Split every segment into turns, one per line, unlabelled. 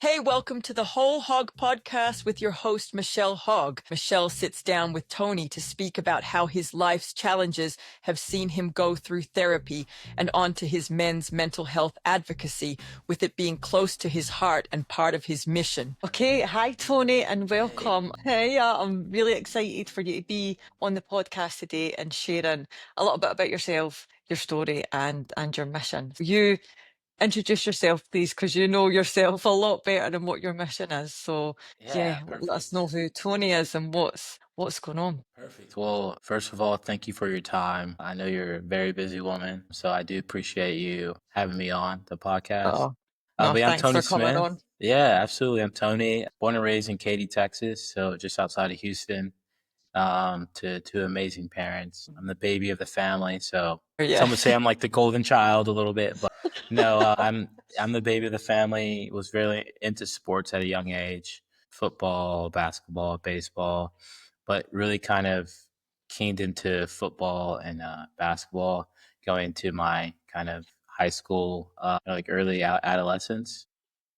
Hey, welcome to the Whole Hog podcast with your host, Michelle Hogg. Michelle sits down with Tony to speak about how his life's challenges have seen him go through therapy and on to his men's mental health advocacy, with it being close to his heart and part of his mission. Okay, hi, Tony, and welcome. Hey, I'm really excited for you to be on the podcast today and sharing a little bit about yourself, your story, and your mission. You introduce yourself, please, because you know yourself a lot better than what your mission is. So,
Yeah,
yeah, let us know
perfect.
who Tony is and what's going on.
Perfect. Well, first of all, thank you for your time. I know you're a very busy woman, so I do appreciate you having me on the podcast.
Oh, no,
But yeah, I'm
thanks
Tony
for coming on.
Smith. Yeah, absolutely. I'm Tony, born and raised in Katy, Texas, so just outside of Houston. To two amazing parents. I'm the baby of the family, so
Yeah.
some would say I'm like the golden child a little bit, but no, I'm the baby of the family. Was really into sports at a young age, football, basketball, baseball, but really kind of keened into football and basketball going to my kind of high school, like early adolescence.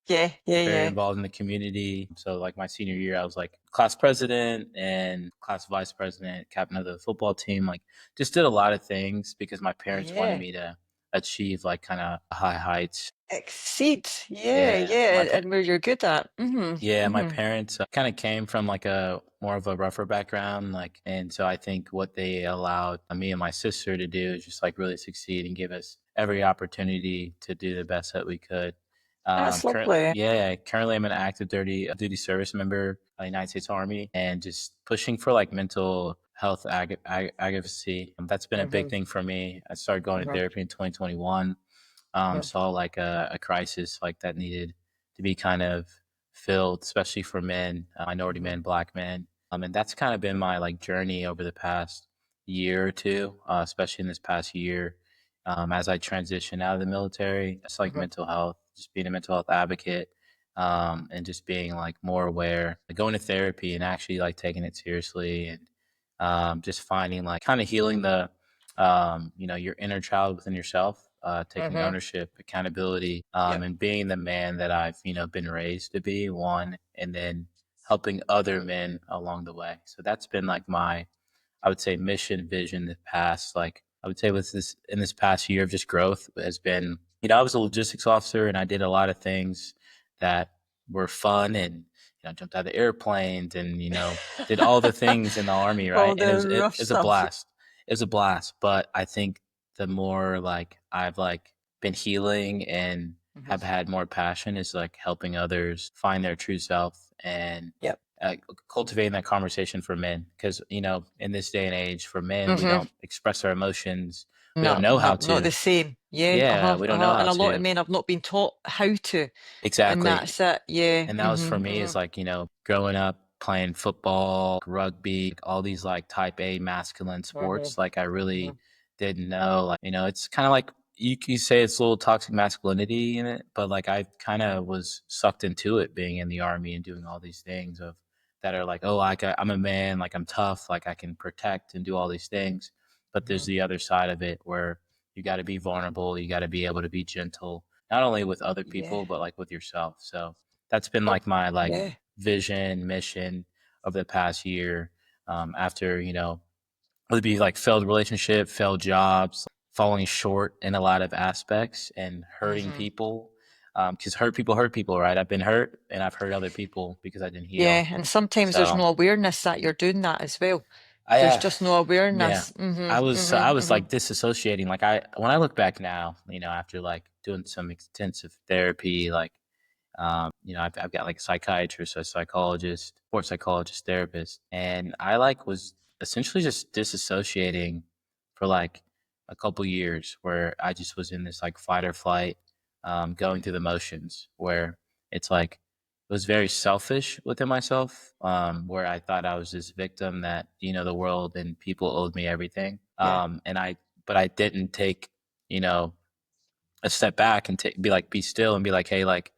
Yeah, yeah,
Very
yeah.
involved in the community. So like my senior year, I was like class president and class vice president, captain of the football team. Like just did a lot of things because my parents wanted
Yeah.
me to achieve like kind of high heights.
Exceed. Yeah,
Yeah,
yeah. And where you're good at.
my
Mm-hmm.
parents kind of came from like a more of a rougher background, like, and so I think what they allowed me and my sister to do is just like really succeed and give us every opportunity to do the best that we could.
That's lovely.
Currently I'm an active duty service member of the United States Army and just pushing for like mental health advocacy. That's been a big
Mm-hmm.
thing for me. I started going to
Mm-hmm.
therapy in 2021. Saw like a crisis like that needed to be kind of filled, especially for men, minority
Mm-hmm.
men, black men. And that's kind of been my like journey over the past year or two, especially in this past year, as I transition out of the military. It's like
Mm-hmm.
mental health, just being a mental health advocate, and just being like more aware, like, going to therapy and actually like taking it seriously and just finding like kind of healing the your inner child within yourself, taking
Mm-hmm.
ownership, accountability,
Yep.
and being the man that I've, been raised to be, one, and then helping other men along the way. So that's been like my, I would say, mission, vision, the past, like, I would say with this, in this past year of just growth has been, I was a logistics officer and I did a lot of things that were fun and, jumped out of airplanes and, did all the things in the army, right?
All
And
the rough
it's a
stuff.
blast. It was a blast. But I think the more like I've like been healing and
Mm-hmm.
have had more passion is like helping others find their true self and
Yep.
cultivating that conversation for men. Because, in this day and age, for men, we
Mm-hmm.
don't express our emotions. We don't
No,
know how
no, not
to.
the same. Yeah,
Yeah,
uh-huh,
we don't know
uh-huh.
how
And a lot of
to.
men have not been taught how to, and
Exactly.
that's it. Yeah.
And that was for
Mm-hmm.
me
Mm-hmm.
is like, growing up playing football, rugby, all these like type A masculine
Mm-hmm.
sports. Like I
Mm-hmm.
really didn't know, like, it's kind of like you can say it's a little toxic masculinity in it, but like I kind of was sucked into it being in the army and doing all these things of that are like, oh, like I'm a man, like I'm tough, like I can protect and do all these things. But there's
Mm-hmm.
the other side of it where you got to be vulnerable, you got to be able to be gentle, not only with other
Yeah.
people, but like with yourself. So that's been
Oh,
like my like
yeah.
vision, mission of the past year. After whether it be like failed relationship, failed jobs, falling short in a lot of aspects, and hurting
Mm-hmm.
people. Because hurt people, right? I've been hurt, and I've hurt other people because I didn't heal.
Yeah, and sometimes there's
So
no awareness that you're doing that as well.
I
There's just no
yeah.
awareness. Mm-hmm.
I
Mm-hmm.
was
Mm-hmm.
like disassociating. Like when I look back now, after like doing some intensive therapy, like I've got like a psychiatrist, a psychologist, sports psychologist, therapist, and I like was essentially just disassociating for like a couple years where I just was in this like fight or flight, going through the motions where it's like it was very selfish within myself, where I thought I was this victim that, the world and people owed me everything.
Yeah.
But I didn't take, you know, a step back and be still and be like, hey, like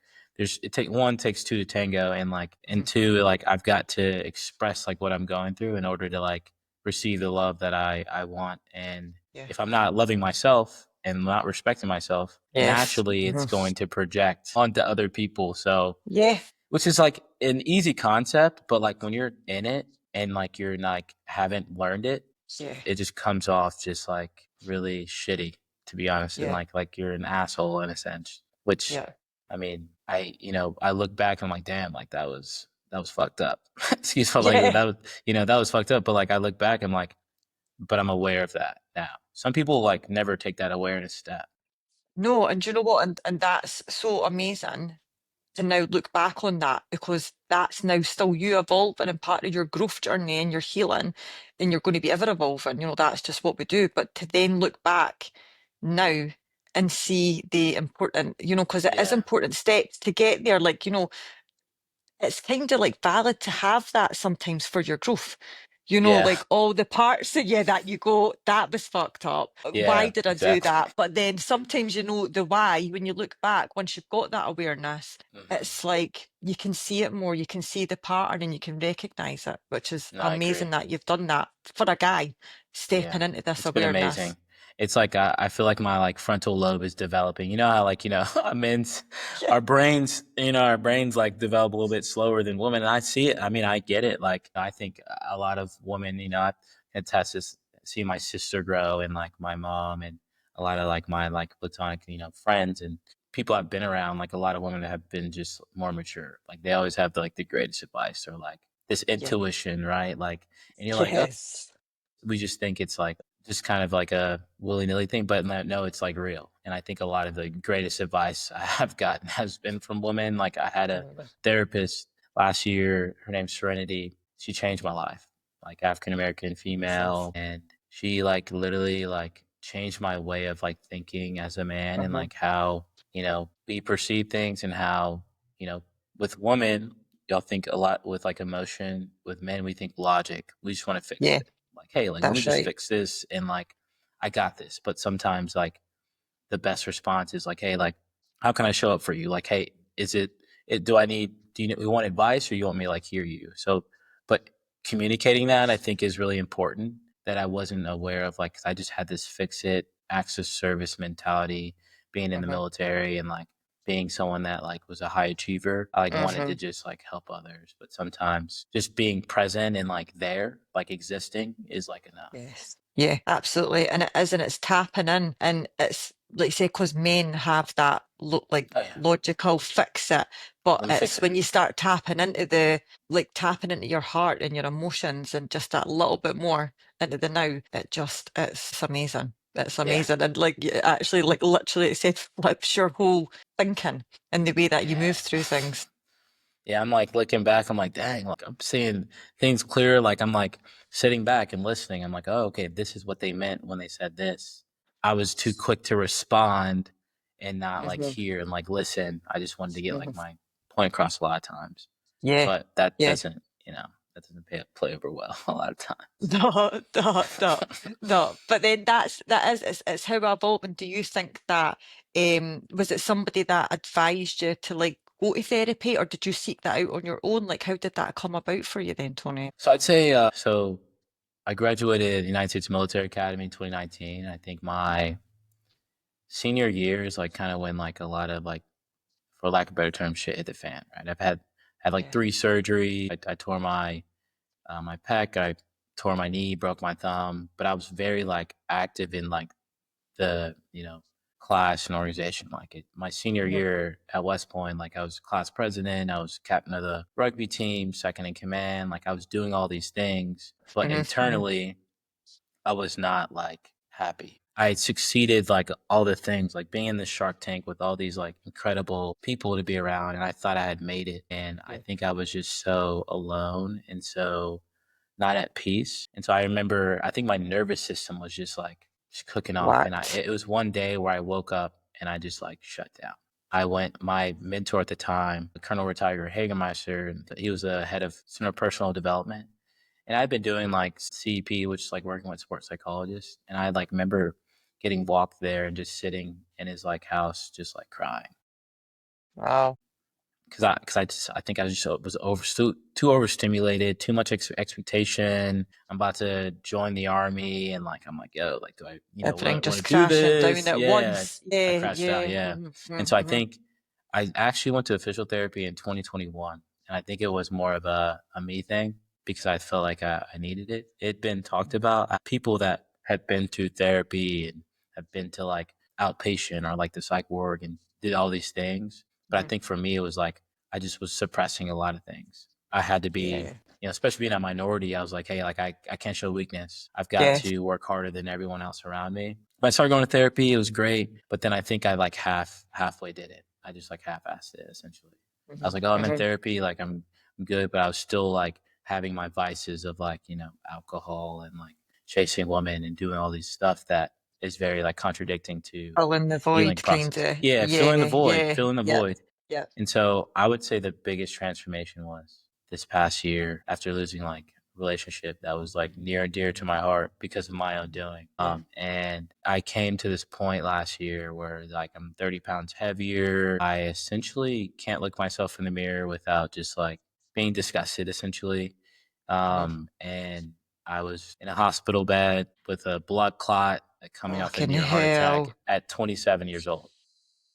one takes two to tango, and like, and
Mm-hmm.
two, like I've got to express like what I'm going through in order to like receive the love that I want. And
Yeah.
if I'm not loving myself and not respecting myself,
Yes.
naturally it's
Mhm.
going to project onto other people. So,
Yeah.
which is like an easy concept, but like when you're in it and like you're like haven't learned it,
Yeah.
it just comes off just like really shitty, to be honest, and
Yeah.
like you're an asshole in a sense. Which,
Yeah.
I mean, I look back and I'm like, damn, like that was fucked up. Excuse me, like
Yeah.
that was fucked up. But like I look back, I'm like, but I'm aware of that now. Some people like never take that awareness step.
No, and do you know what? And that's so amazing to now look back on that, because that's now still you evolving and part of your growth journey and your healing, and you're going to be ever evolving. That's just what we do. But to then look back now and see the important, because it is
Yeah,
important steps to get there. Like, it's kind of like valid to have that sometimes for your growth.
yeah,
Like all the parts that, yeah, that you go, that was fucked up. Why
yeah,
did I do
exactly.
that? But then sometimes the why, when you look back, once you've got that awareness,
Hmm.
it's like you can see it more, you can see the pattern and you can recognize it, which is
No, I agree.
amazing that you've done that for a guy
Yeah,
stepping into this
it's been
awareness.
amazing. It's like I feel like my like frontal lobe is developing. You know how like men's
Yeah.
our brains like develop a little bit slower than women, and I see it. I mean, I get it. Like I think a lot of women, I attest to see my sister grow and like my mom and a lot of like my like platonic friends and people I've been around. Like a lot of women have been just more mature. Like they always have like the greatest advice or like this
Yeah.
intuition, right? Like, and you're like, oh,
Yes.
we just think it's like just kind of like a willy-nilly thing, but no, it's like real. And I think a lot of the greatest advice I have gotten has been from women. Like I had a
Absolutely.
therapist last year, her name's Serenity. She changed my life. Like African American
Amazing.
female, and she like literally like changed my way of like thinking as a man and
Uh-huh.
like how we perceive things and how with women y'all think a lot with like emotion. With men we think logic. We just want to fix
Yeah,
it. Like, hey, like let me
that's
just
right.
fix this and like I got this. But sometimes like the best response is like, hey, like how can I show up for you? Like, hey, is it do I need you want advice or you want me to like hear you? So but communicating that I think is really important that I wasn't aware of. Like 'cause I just had this fix it acts of service mentality being in the
Uh-huh.
military and like being someone that like was a high achiever. I like wanted to
Uh-huh.
just like help others. But sometimes just being present and like there, like existing is like enough.
Yes. Yeah, absolutely. And it is, and it's tapping in, and it's like you say, because men have that like
Oh yeah.
logical fix it, but
Let me fix
it's
it.
when you start tapping into like tapping into your heart and your emotions and just that little bit more into the now, it's amazing. It's
Yeah.
amazing. And like actually, like literally, it said flips your whole thinking and the way that you
Yeah.
move through things.
Yeah, I'm like looking back, I'm like, dang, like I'm seeing things clear. Like I'm like sitting back and listening. I'm like, oh, okay, this is what they meant when they said this. I was too quick to respond and not like
Hmm.
hear and like listen. I just wanted to get like
Hmm.
my point across a lot of times.
Yeah.
But that
Yeah.
doesn't, play over well a lot of times.
No, no, no, no. But then it's how evolving. Do you think that was it somebody that advised you to like go to therapy, or did you seek that out on your own? Like how did that come about for you then, Tony?
So I'd say, so I graduated United States Military Academy in 2019. I think my senior year is like kind of when like a lot of like for lack of a better term, shit hit the fan. Right, I've had like
Yeah.
3 surgeries. I tore my pec. I tore my knee, broke my thumb. But I was very like active in like the class and organization. Like my senior
Mhm.
year at West Point, like I was class president. I was captain of the rugby team, second in command. Like I was doing all these things, but
Mhm. Mhm.
internally I was not like happy. I succeeded like all the things, like being in the Shark Tank with all these like incredible people to be around, and I thought I had made it. And I
Yeah.
think I was just so alone and so not at peace. And so I remember, I think my nervous system was just like just cooking off. And
What?
it was one day where I woke up and I just like shut down. My mentor at the time, Colonel Retiger Hagemeister, and he was the head of Center of Personal Development. And I'd been doing like CEP, which is like working with sports psychologists. And I like remember getting walked there and just sitting in his like house, just like crying.
Wow.
I think I just was too overstimulated, too much expectation. I'm about to join the army, and like I'm like, yo, like, do I,
Everything
want to
just
do
crashing down
this?
at
Yeah,
once.
I
Yeah,
crashed out.
yeah.
Yeah, and so I think I actually went to official therapy in 2021, and I think it was more of a me thing because I felt like I needed it. It'd been talked about. People that had been to therapy and have been to like outpatient or like the psych ward and did all these things. But I
Mhm.
think for me, it was like I just was suppressing a lot of things. I had to be,
Yeah,
especially being a minority, I was like, hey, like I can't show weakness. I've got
yeah.
to work harder than everyone else around me. When I started going to therapy, it was great. But then I think I like halfway did it. I just like half-assed it essentially. I was like, oh, I'm in therapy, like I'm good, but I was still like having my vices of like, alcohol and like chasing women and doing all these stuff that is very like contradicting to
Fill in the
healing
void, kind
process.
of.
Yeah,
Yeah, yeah,
filling the
yeah,
void.
yeah.
And so I would say the biggest transformation was this past year after losing like a relationship that was like near and dear to my heart because of my own doing.
Yeah.
And I came to this point last year where like I'm 30 pounds heavier. I essentially can't look myself in the mirror without just like being disgusted essentially. And I was in a hospital bed with a blood clot coming off a
Fucking
near heart attack
hell.
at 27 years old.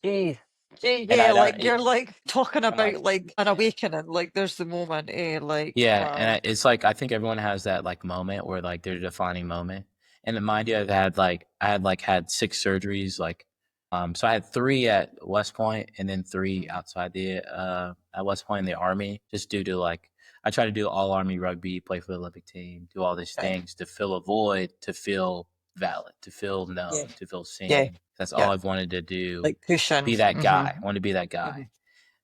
Jeez.
And
Yeah,
I don't,
like you're like talking
I'm like,
about like an awakening. Like there's the moment, like
yeah, and
wow.
it's like I think everyone has that like moment where like their defining moment. And then mind you, I had 6 surgeries. Like, so I had 3 at West Point, and then 3 outside the at West Point in the Army, just due to like I try to do all Army rugby, play for the Olympic team, do all these
Okay.
things to fill a void, to feel valid, to feel
Yeah,
known, to feel
yeah,
seen. That's all
yeah.
I've wanted to do.
Like pushing.
Be that guy. I
Mm-hmm.
want to be that guy.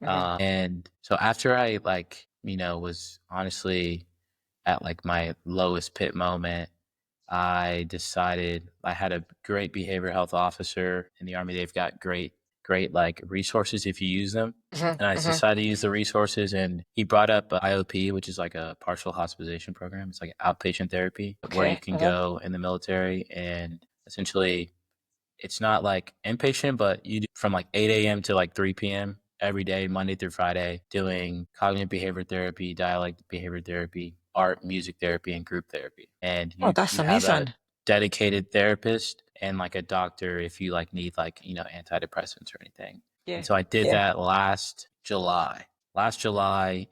Mm-hmm.
And so after I like, was honestly at like my lowest pit moment, I decided I had a great behavioral health officer in the Army. They've got great like resources if you use them.
Mm-hmm.
And I
Mm-hmm.
decided to use the resources, and he brought up IOP, which is like a partial hospitalization program. It's like outpatient therapy where you
Okay.
can go in the military and essentially it's not like inpatient, but you do from like 8 a.m. to like 3 p.m. every day, Monday through Friday, doing cognitive behavior therapy, dialect behavior therapy, art, music therapy, and group therapy. And
Oh,
you
that's
have a
amazing.
dedicated therapist and like a doctor if you like need like, antidepressants or anything. And
Yeah,
so I did
yeah.
that last July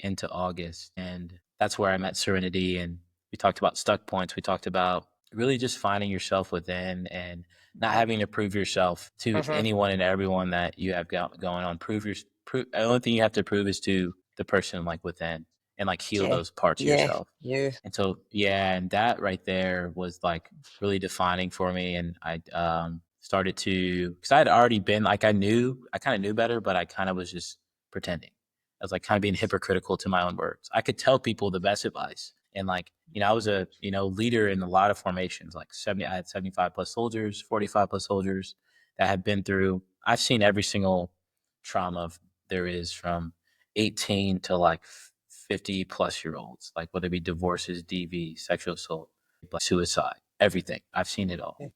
into August. And that's where I met Serenity. And we talked about stuck points. We talked about really just finding yourself within and not having to prove yourself to
Mm-hmm.
anyone and everyone that you have going on. The only thing you have to prove is to the person like within and like heal
Yeah,
those parts of
yeah,
yourself.
yeah.
And so, yeah, and that right there was like really defining for me. And I started to, because I had already been like, I kind of knew better, but I kind of was just pretending. I was like kind of being hypocritical to my own words. I could tell people the best advice. And like, I was a, leader in a lot of formations, like I had 75 plus soldiers, 45 plus soldiers that had been through, I've seen every single trauma there is from 18 to like 50 plus year olds, like whether it be divorces, DV, sexual assault, like suicide, everything. I've seen it all.
Yeah.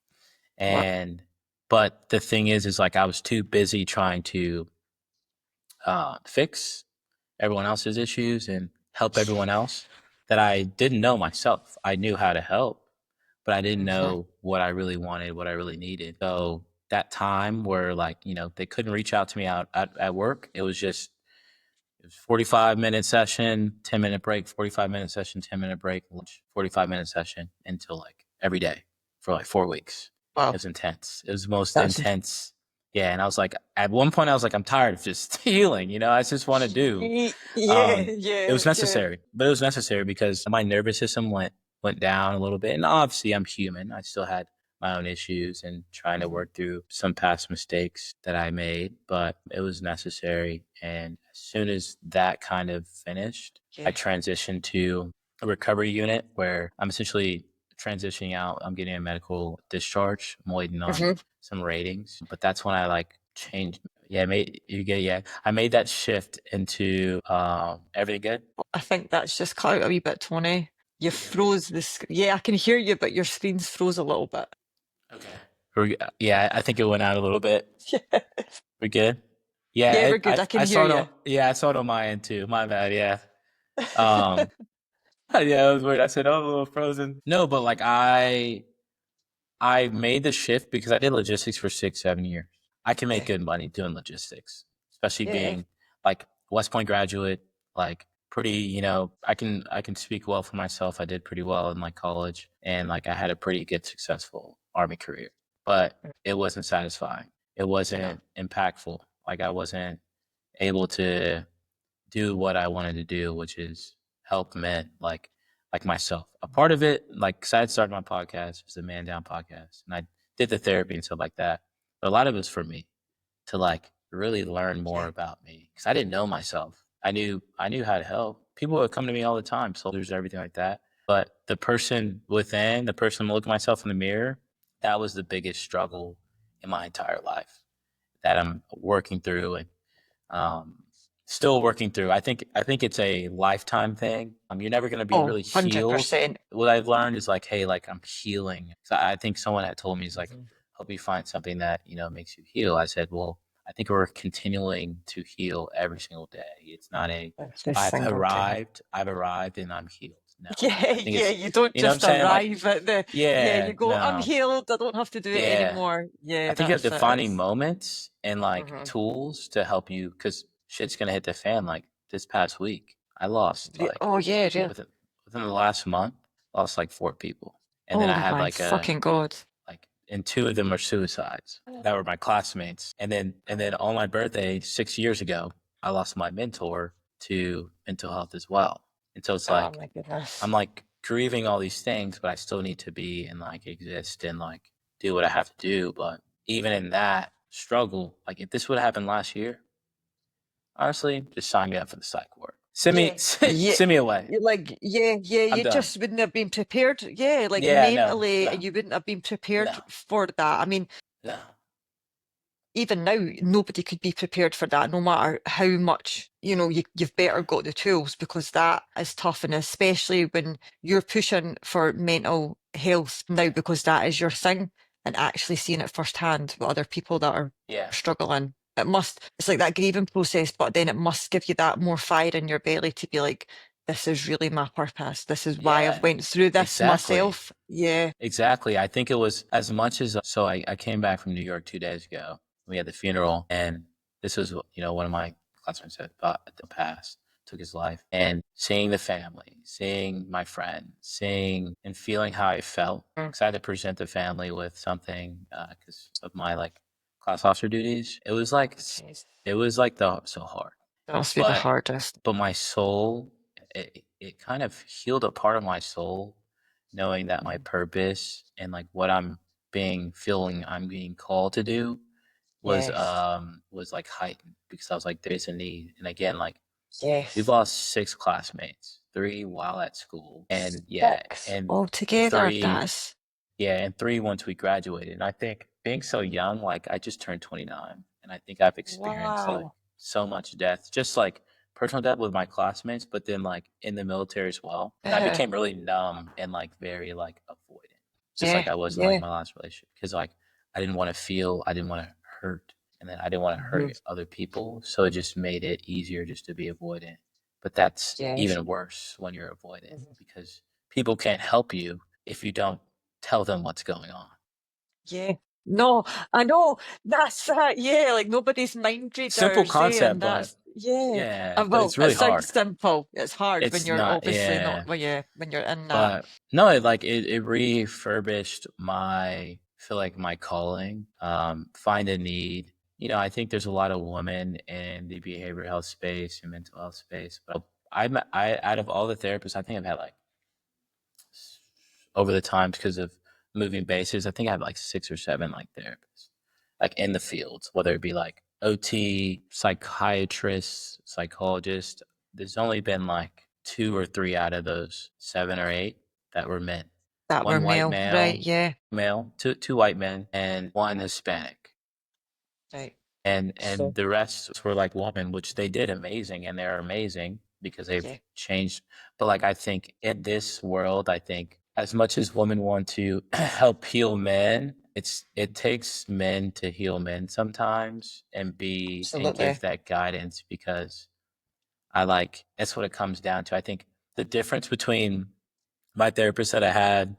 Wow.
And, but the thing is like I was too busy trying to fix everyone else's issues and help everyone else that I didn't know myself. I knew how to help, but I didn't
Mm-hmm.
know what I really wanted, what I really needed. So that time where like, they couldn't reach out to me out at work, it was 45-minute session, 10-minute break, 45-minute session, 10-minute break, lunch, 45-minute session until like every day for like 4 weeks. It
Wow.
was intense. It was the most
That's
intense. Yeah. And I was like, at one point, I was like, I'm tired of just healing. I just want to do.
yeah,
It
yeah,
was
yeah.
necessary, but it was necessary because my nervous system went down a little bit. And obviously, I'm human. I still had my own issues and trying to
Mm-hmm.
work through some past mistakes that I made, but it was necessary. And as soon as that kind of finished, I
Yeah.
transitioned to a recovery unit where I'm essentially transitioning out. I'm getting a medical discharge. I'm waiting on
Mm-hmm.
some ratings, but that's when I like changed. Yeah, I made that shift into everything good.
I think that's just cut out a wee bit, Tony. You
You hear me?
froze Yeah, I can hear you, but your screen's froze a little bit.
Okay. Yeah, I think it went out a little bit.
Yeah.
We good?
Yeah,
Yeah,
we're good. I can
I
hear
saw it
you.
on, yeah, I saw it on my end too. My bad, yeah. Um, yeah, it was weird. I said, "Oh, a little frozen." No, but like I made the shift because I did logistics for 6, 7 years. I can make
Yeah.
good money doing logistics, especially
Yeah.
being like West Point graduate, like pretty, I can speak well for myself. I did pretty well in like college and like I had a pretty good successful army career. But it wasn't satisfying. It
No.
wasn't impactful. Like I wasn't able to do what I wanted to do, which is help men like myself. A part of it, like, cause I had started my podcast, it was the Man Down podcast, and I did the therapy and stuff like that. But a lot of it was for me to like really learn more
Yeah.
about me because I didn't know myself. I knew how to help. People would come to me all the time, soldiers, everything like that. But the person within, the person looking myself in the mirror, that was the biggest struggle in my entire life that I'm working through and um, still working through. I think it's a lifetime thing. You're never going to be
Oh,
really healed.
100%.
What I've learned is like, hey, like I'm healing. So I think someone had told me, is like,
Mhm.
help you find something that makes you heal. I said, well, I think we're continuing to heal every single day. It's not a
Every single day.
I've arrived and I'm healed. No,
Yeah,
I think
yeah.
it's
You don't
you know what I'm
just
saying. Like,
arrive at the, yeah,
yeah,
you go, I'm
no,
healed. I don't have to do it
yeah.
anymore.
I
Yeah,
think you have
that's it.
defining
It's,
moments and like
mhm.
tools to help you because shit's gonna hit the fan. Like this past week, I lost like
Oh, yeah, yeah.
within within the last month, lost like 4 people, and then I
Oh,
had
my
like a
fucking God.
like, and two of them are suicides that were my classmates, and then on my birthday 6 years ago, I lost my mentor to mental health as well, and so it's
Oh,
like
my goodness.
I'm like grieving all these things, but I still need to be and like exist and like do what I have to do. But even in that struggle, like if this would have happened last year, honestly, just sign me up for the psych ward.
Yeah, yeah.
Send me away.
You're like, yeah, yeah,
I'm
you
done.
just wouldn't have been prepared. Yeah, like
Yeah, no,
mentally,
no,
you wouldn't have been prepared
no,
for that. I mean,
no.
even now, nobody could be prepared for that, no matter how much, you've better got the tools because that is tough. And especially when you're pushing for mental health now, because that is your thing, and actually seeing it firsthand with other people that are
Yeah,
struggling. It's like that grieving process, but then it must give you that more fire in your belly to be like, this is really my purpose. This is why I've
yeah,
went through this
exactly.
myself. Yeah.
Exactly. I think it was as much as so I came back from New York 2 days ago. We had the funeral, and this was one of my classmates that passed, took his life, and seeing the family, seeing my friend, seeing and feeling how I felt.
Mm.
Because I had to present the family with something because of my like class officer duties.
Jeez.
It was like the so hard,
That must be the
but
hardest.
my soul, it kind of healed a part of my soul knowing that my purpose and like what I'm being called to do
Yes.
was like heightened because I was like there's a need. And again, like we've
Yes.
lost 6 classmates, 3 while at school, and yeah,
Six
and
altogether.
3
That's
yeah, and 3 once we graduated. And I think being so young, like I just turned 29, and I think I've experienced like
wow.
so much death, just like personal death with my classmates, but then like in the military as well. And I
Uh,
became really numb and like very like avoidant, just like
yeah,
I was in like
yeah.
my last relationship, because like I didn't want to feel, I didn't want to hurt, and then I didn't want to
Mhm.
hurt other people, so it just made it easier just to be avoidant. But that's
Yes.
even worse when you're avoidant
Mhm.
because people can't help you if you don't tell them what's going on.
Yeah. No, I know. That's that. Yeah, like nobody's mind
Simple
readers,
concept,
and
but
that's yeah.
yeah, but
Well,
it's
it
really
sounds
hard.
simple. It's hard when
It's
you're
not,
obviously not.
yeah,
Well, yeah, when you're in that.
but no, it refurbished my feel like my calling. Find a need. I think there's a lot of women in the behavioral health space and mental health space, but I out of all the therapists, I think I've had like over the times because of moving bases, I think I have like 6 or 7 like therapists, like in the fields, whether it be like OT, psychiatrists, psychologists. There's only been like 2 or 3 out of those 7 or 8 that were men.
That were
One white
male, right?
male,
Yeah,
two white men, and one Hispanic,
right.
and
So
the rest were like women, which they did amazing, and they're amazing because they've
yeah,
changed. But like I think in this world, I think as much as women want to help heal men, it takes men to heal men sometimes and
Absolutely.
give that guidance because I like that's what it comes down to. I think the difference between my therapist that I had,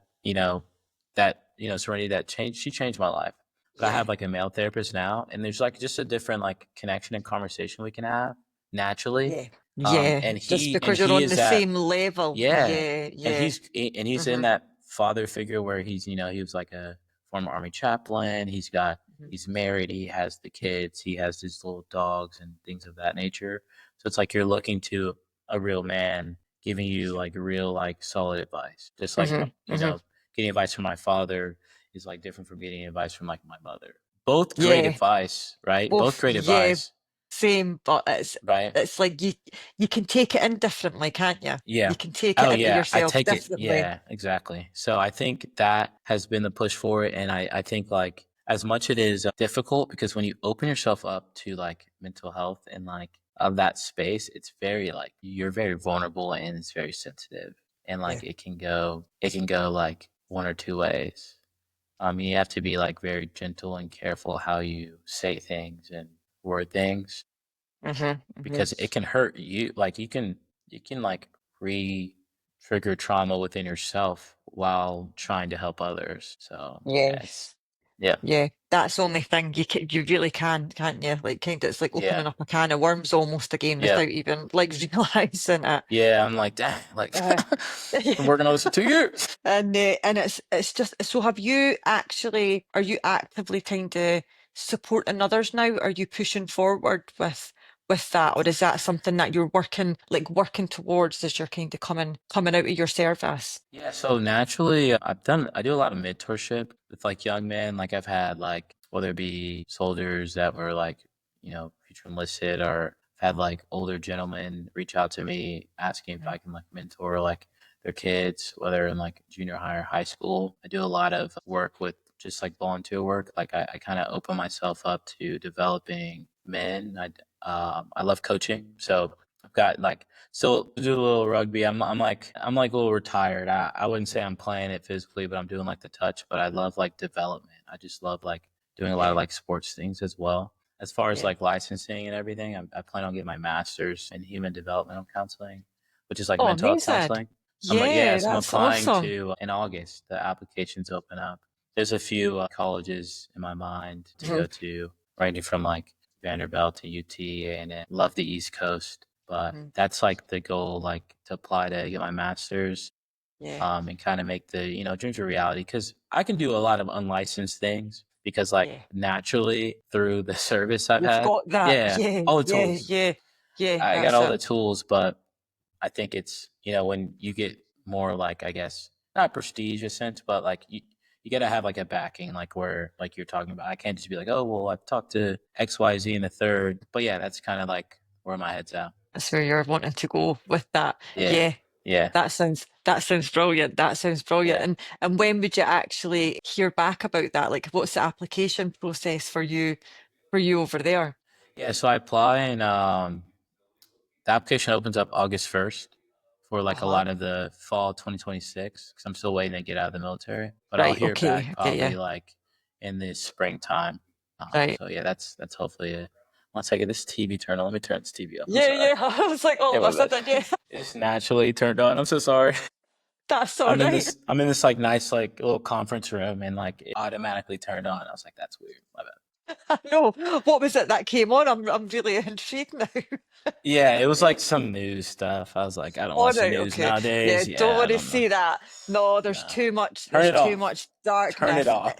Serenity that she changed my life. But I
Yeah.
have like a male therapist now, and there's like just a different like connection and conversation we can have naturally.
Yeah. Yeah.
And
Just
and
because you're
he
on
is
the
that
same level.
yeah,
Yeah.
and
Yeah.
he's in
Mm-hmm.
that father figure where he was like a former army chaplain.
Hmm.
He's married, he has the kids, he has his little dogs and things of that nature. So it's like you're looking to a real man giving you like real like solid advice. Just like,
Hmm. Hmm.
getting advice from my father is like different from getting advice from like my mother. Both great
Yeah.
advice, right? Both
Both.
great
Yeah.
advice,
Same, but
right?
it's like you can take it in differently, can't you?
Yeah.
You can take
Oh
it into
yeah, I
yourself
take it.
differently.
Yeah, exactly. So I think that has been the push for it, and I think like as much it is difficult because when you open yourself up to like mental health and like of that space, it's very like you're very vulnerable and it's very sensitive, and
Yeah.
like it can go like one or two ways. You have to be like very gentle and careful how you say things and word things
Hmm. Hmm.
because it can hurt you. Like you can like re-trigger trauma within yourself while trying to help others. So yeah,
Yes.
yeah,
Yeah. That's the only thing you really can, can't you? Like kind of it's like
yeah,
opening up a can of worms almost again
yeah,
without even like realizing it.
yeah. I'm like, dang, like
Uh,
been working on this for 2 years.
and it's just so have you actually are you actively trying to support in others now? Are you pushing forward with that, or is that something that you're working towards as you're kind of coming out of your service?
Yeah, so naturally, I do a lot of mentorship with like young men. Like I've had like, whether it be soldiers that were like, future enlisted, or I've had like older gentlemen reach out to me asking if I can like mentor like their kids, whether in like junior high or high school. I do a lot of work with just like volunteer work. Like I kind of open myself up to developing men. I love coaching. So I've got like still do a little rugby. I'm like a little retired. I wouldn't say I'm playing it physically, but I'm doing like the touch. But I love like development. I just love like doing a lot of
Yeah,
like sports things as well. As far as
yeah.
like licensing and everything, I plan on getting my master's in human developmental counseling, which is like
Oh,
mental health
amazing.
counseling. So I'm like, yeah,
Yeah,
so I'm
that's
applying
awesome.
to in August. The applications open up. There's a few colleges in my mind to
Mhm,
go to, ranging from like Vanderbilt to UT, and then love the East Coast. But
mhm.
that's like the goal, like to apply to get my master's,
Yeah,
and kind of make the dreams a reality. Because I can do a lot of unlicensed things because like
yeah.
naturally through the service I've
You've
had,
got that.
yeah,
Yeah,
all the
yeah,
tools.
yeah, yeah.
I got
That's
all
it.
the tools, but I think it's when you get more like I guess not prestigious sense, but like you got to have like a backing, like where like you're talking about. I can't just be like, oh well, I've talked to XYZ in the third, but yeah, that's kind of like where my head's at.
That's where you're wanting to go with that.
Yeah,
Yeah,
yeah,
that sounds brilliant. That sounds brilliant.
yeah,
And when would you actually hear back about that? Like, what's the application process for you over there?
yeah. So I apply, and the application opens up August 1st for like a
Uh-huh.
lot of the fall 2026 because I'm still waiting to get out of the military, but I'll
Right.
hear
Okay.
back
I get you.
probably like in the springtime.
Right.
So yeah, that's hopefully it. Once I get this TV turned on, let me turn this TV off. I'm
Yeah.
sorry.
Yeah. I was like, all
Yeah,
of a
my bad.
sudden, yeah.
It's naturally turned on. I'm so sorry.
That's all right.
I'm in this like nice like little conference room and like it automatically turned on. I was like, that's weird. My bad.
I know. What was it that came on? I'm really intrigued now.
Yeah, it was like some news stuff. I was like, I don't
All
watch the
right,
news
okay. Yeah,
nowadays.
don't
Yeah,
want
I
to
don't know.
see that. No, there's
No.
too much,
Turn
there's
it
too
off.
much
Turn it
darkness.
off.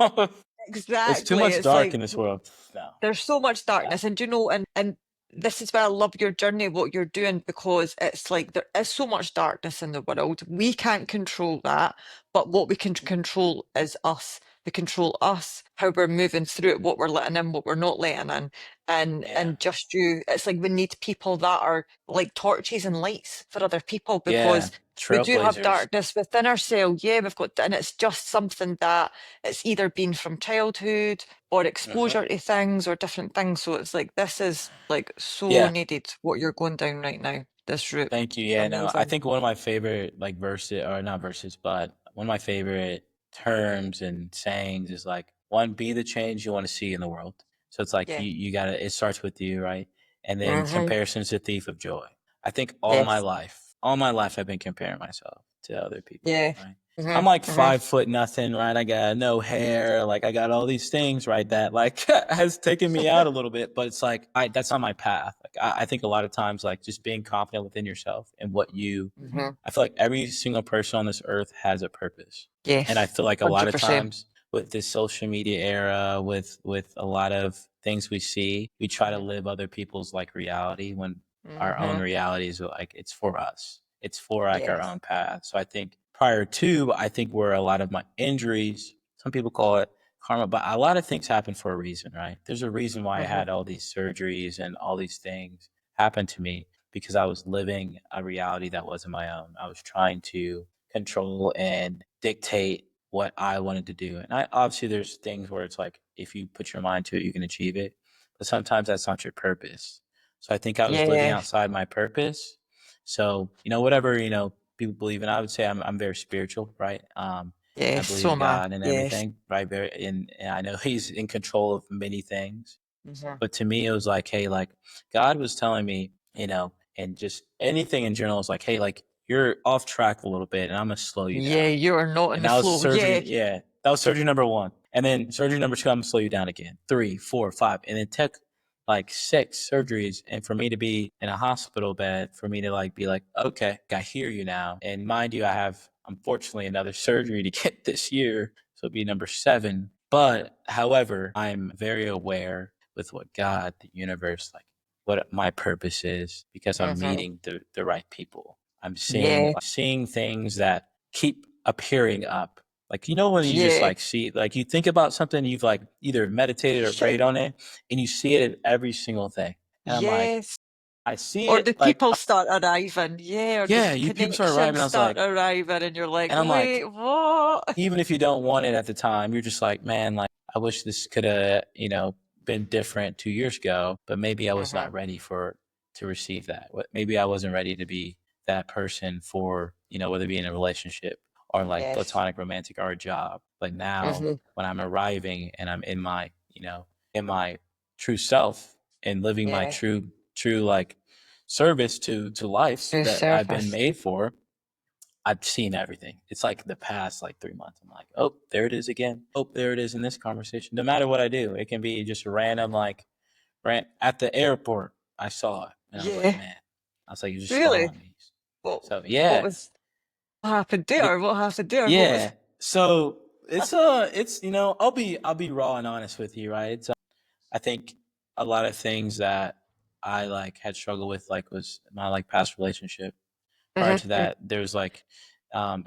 There's too
Exactly.
much
It's
dark
like
in this world. No.
there's so much
Yeah.
darkness, and and this is why I love your journey, what you're doing, because it's like there is so much darkness in the world. We can't control that, but what we can control is us. We control us, how we're moving through it, what we're letting in, what we're not letting in,
Yeah.
and just you. It's like we need people that are like torches and lights for other people
Yeah.
because we do have
Trailblazers.
darkness within ourselves. Yeah, we've got, and it's just something that it's either been from childhood or
Hmm.
exposure to things or different things. So it's like this is like so
Yeah.
needed what you're going down right now. This route.
Thank you. Yeah, no, I
Amazing.
think one of my favorite verses, or not verses, but one of my favorite terms and sayings is like one, be the change you want to see in the world. So it's like
Yeah.
you gotta, it starts with you, right? And then
Mm-hmm.
comparison is the thief of joy. I think
Yes.
all my life, I've been comparing myself to other people,
Yeah.
right? I'm like
Mm-hmm. Mm-hmm.
5 foot nothing, right? I got no hair, like I got all these things, right? That like has taken me out a little bit, but it's like that's not my path. Like I think a lot of times, like just being confident within yourself and what you,
Mm-hmm.
I feel like every single person on this earth has a purpose, and I
Yes.
feel like a lot of
100%.
times with this social media era, with a lot of things we see, we try to live other people's like reality when our own
Mm-hmm.
reality is like it's for us. It's for like our
Yes.
own path. So I think prior to, I think where a lot of my injuries, some people call it karma, but a lot of things happen for a reason, right? There's a reason why I
Mm-hmm.
had all these surgeries and all these things happen to me because I was living a reality that wasn't my own. I was trying to control and dictate what I wanted to do. And I obviously there's things where it's like if you put your mind to it, you can achieve it. But sometimes that's not your purpose. So I think I was living
Yes.
outside my purpose. So, whatever, people believe in, I would say I'm very spiritual, right? I
Yes.
believe
So
in
am I.
God and
Yes.
everything, right? And I know he's in control of many things.
Mm-hmm.
But to me, it was like, hey, like God was telling me, and just anything in general is like, hey, like you're off track a little bit and I'm going to slow you
Yeah,
down.
you're not in
And
the
that was
flow. Yeah.
surgery. Yeah, that was surgery number one. And then surgery number two, I'm gonna slow you down again. 3, 4, 5, and it took like 6 surgeries, and for me to be in a hospital bed, for me to like be like, okay, I hear you now. And mind you, I have unfortunately another surgery to get this year, so it'll be number 7. But however, I'm very aware with what God, the universe, like what my purpose is because I'm
Mm-hmm.
meeting the right people. I'm
Yeah.
seeing things that keep appearing up. Like when you just
Yeah.
like see, like you think about something, you've like either meditated or
Yeah.
prayed on it, and you see it in every single thing. And I'm like,
Yes.
I see
Or
it
the
like,
people start arriving. Yeah. Or the
yeah, you people start arriving.
connections
I was
start
like,
arriving, and you're like,
and I'm like,
wait, what?
even if you don't want it at the time, you're just like, man, like I wish this could have, been different 2 years ago, but maybe I was
Mm-hmm.
not ready to receive that. Maybe I wasn't ready to be that person for, whether it be in a relationship or like
Yes.
platonic romantic or a job. But now
Mm-hmm.
when I'm arriving and I'm in my true self and living my
Yeah.
true like service to life
To
that I've been
surface.
made for, I've seen everything. It's like the past like 3 months. I'm like, oh, there it is again. Oh, there it is in this conversation. No matter what I do, it can be just random, like ran at the airport. I saw it and I was like,
Yeah.
man, I was like, you're just
Really?
slowing me.
What?
So
What
yeah,
was? What happened
yeah,
there? What happened there? What was?
yeah. So it's I'll be raw and honest with you, right? It's I think a lot of things that I like had struggled with like was my like past relationship. Prior to
Mm-hmm.
that, there's like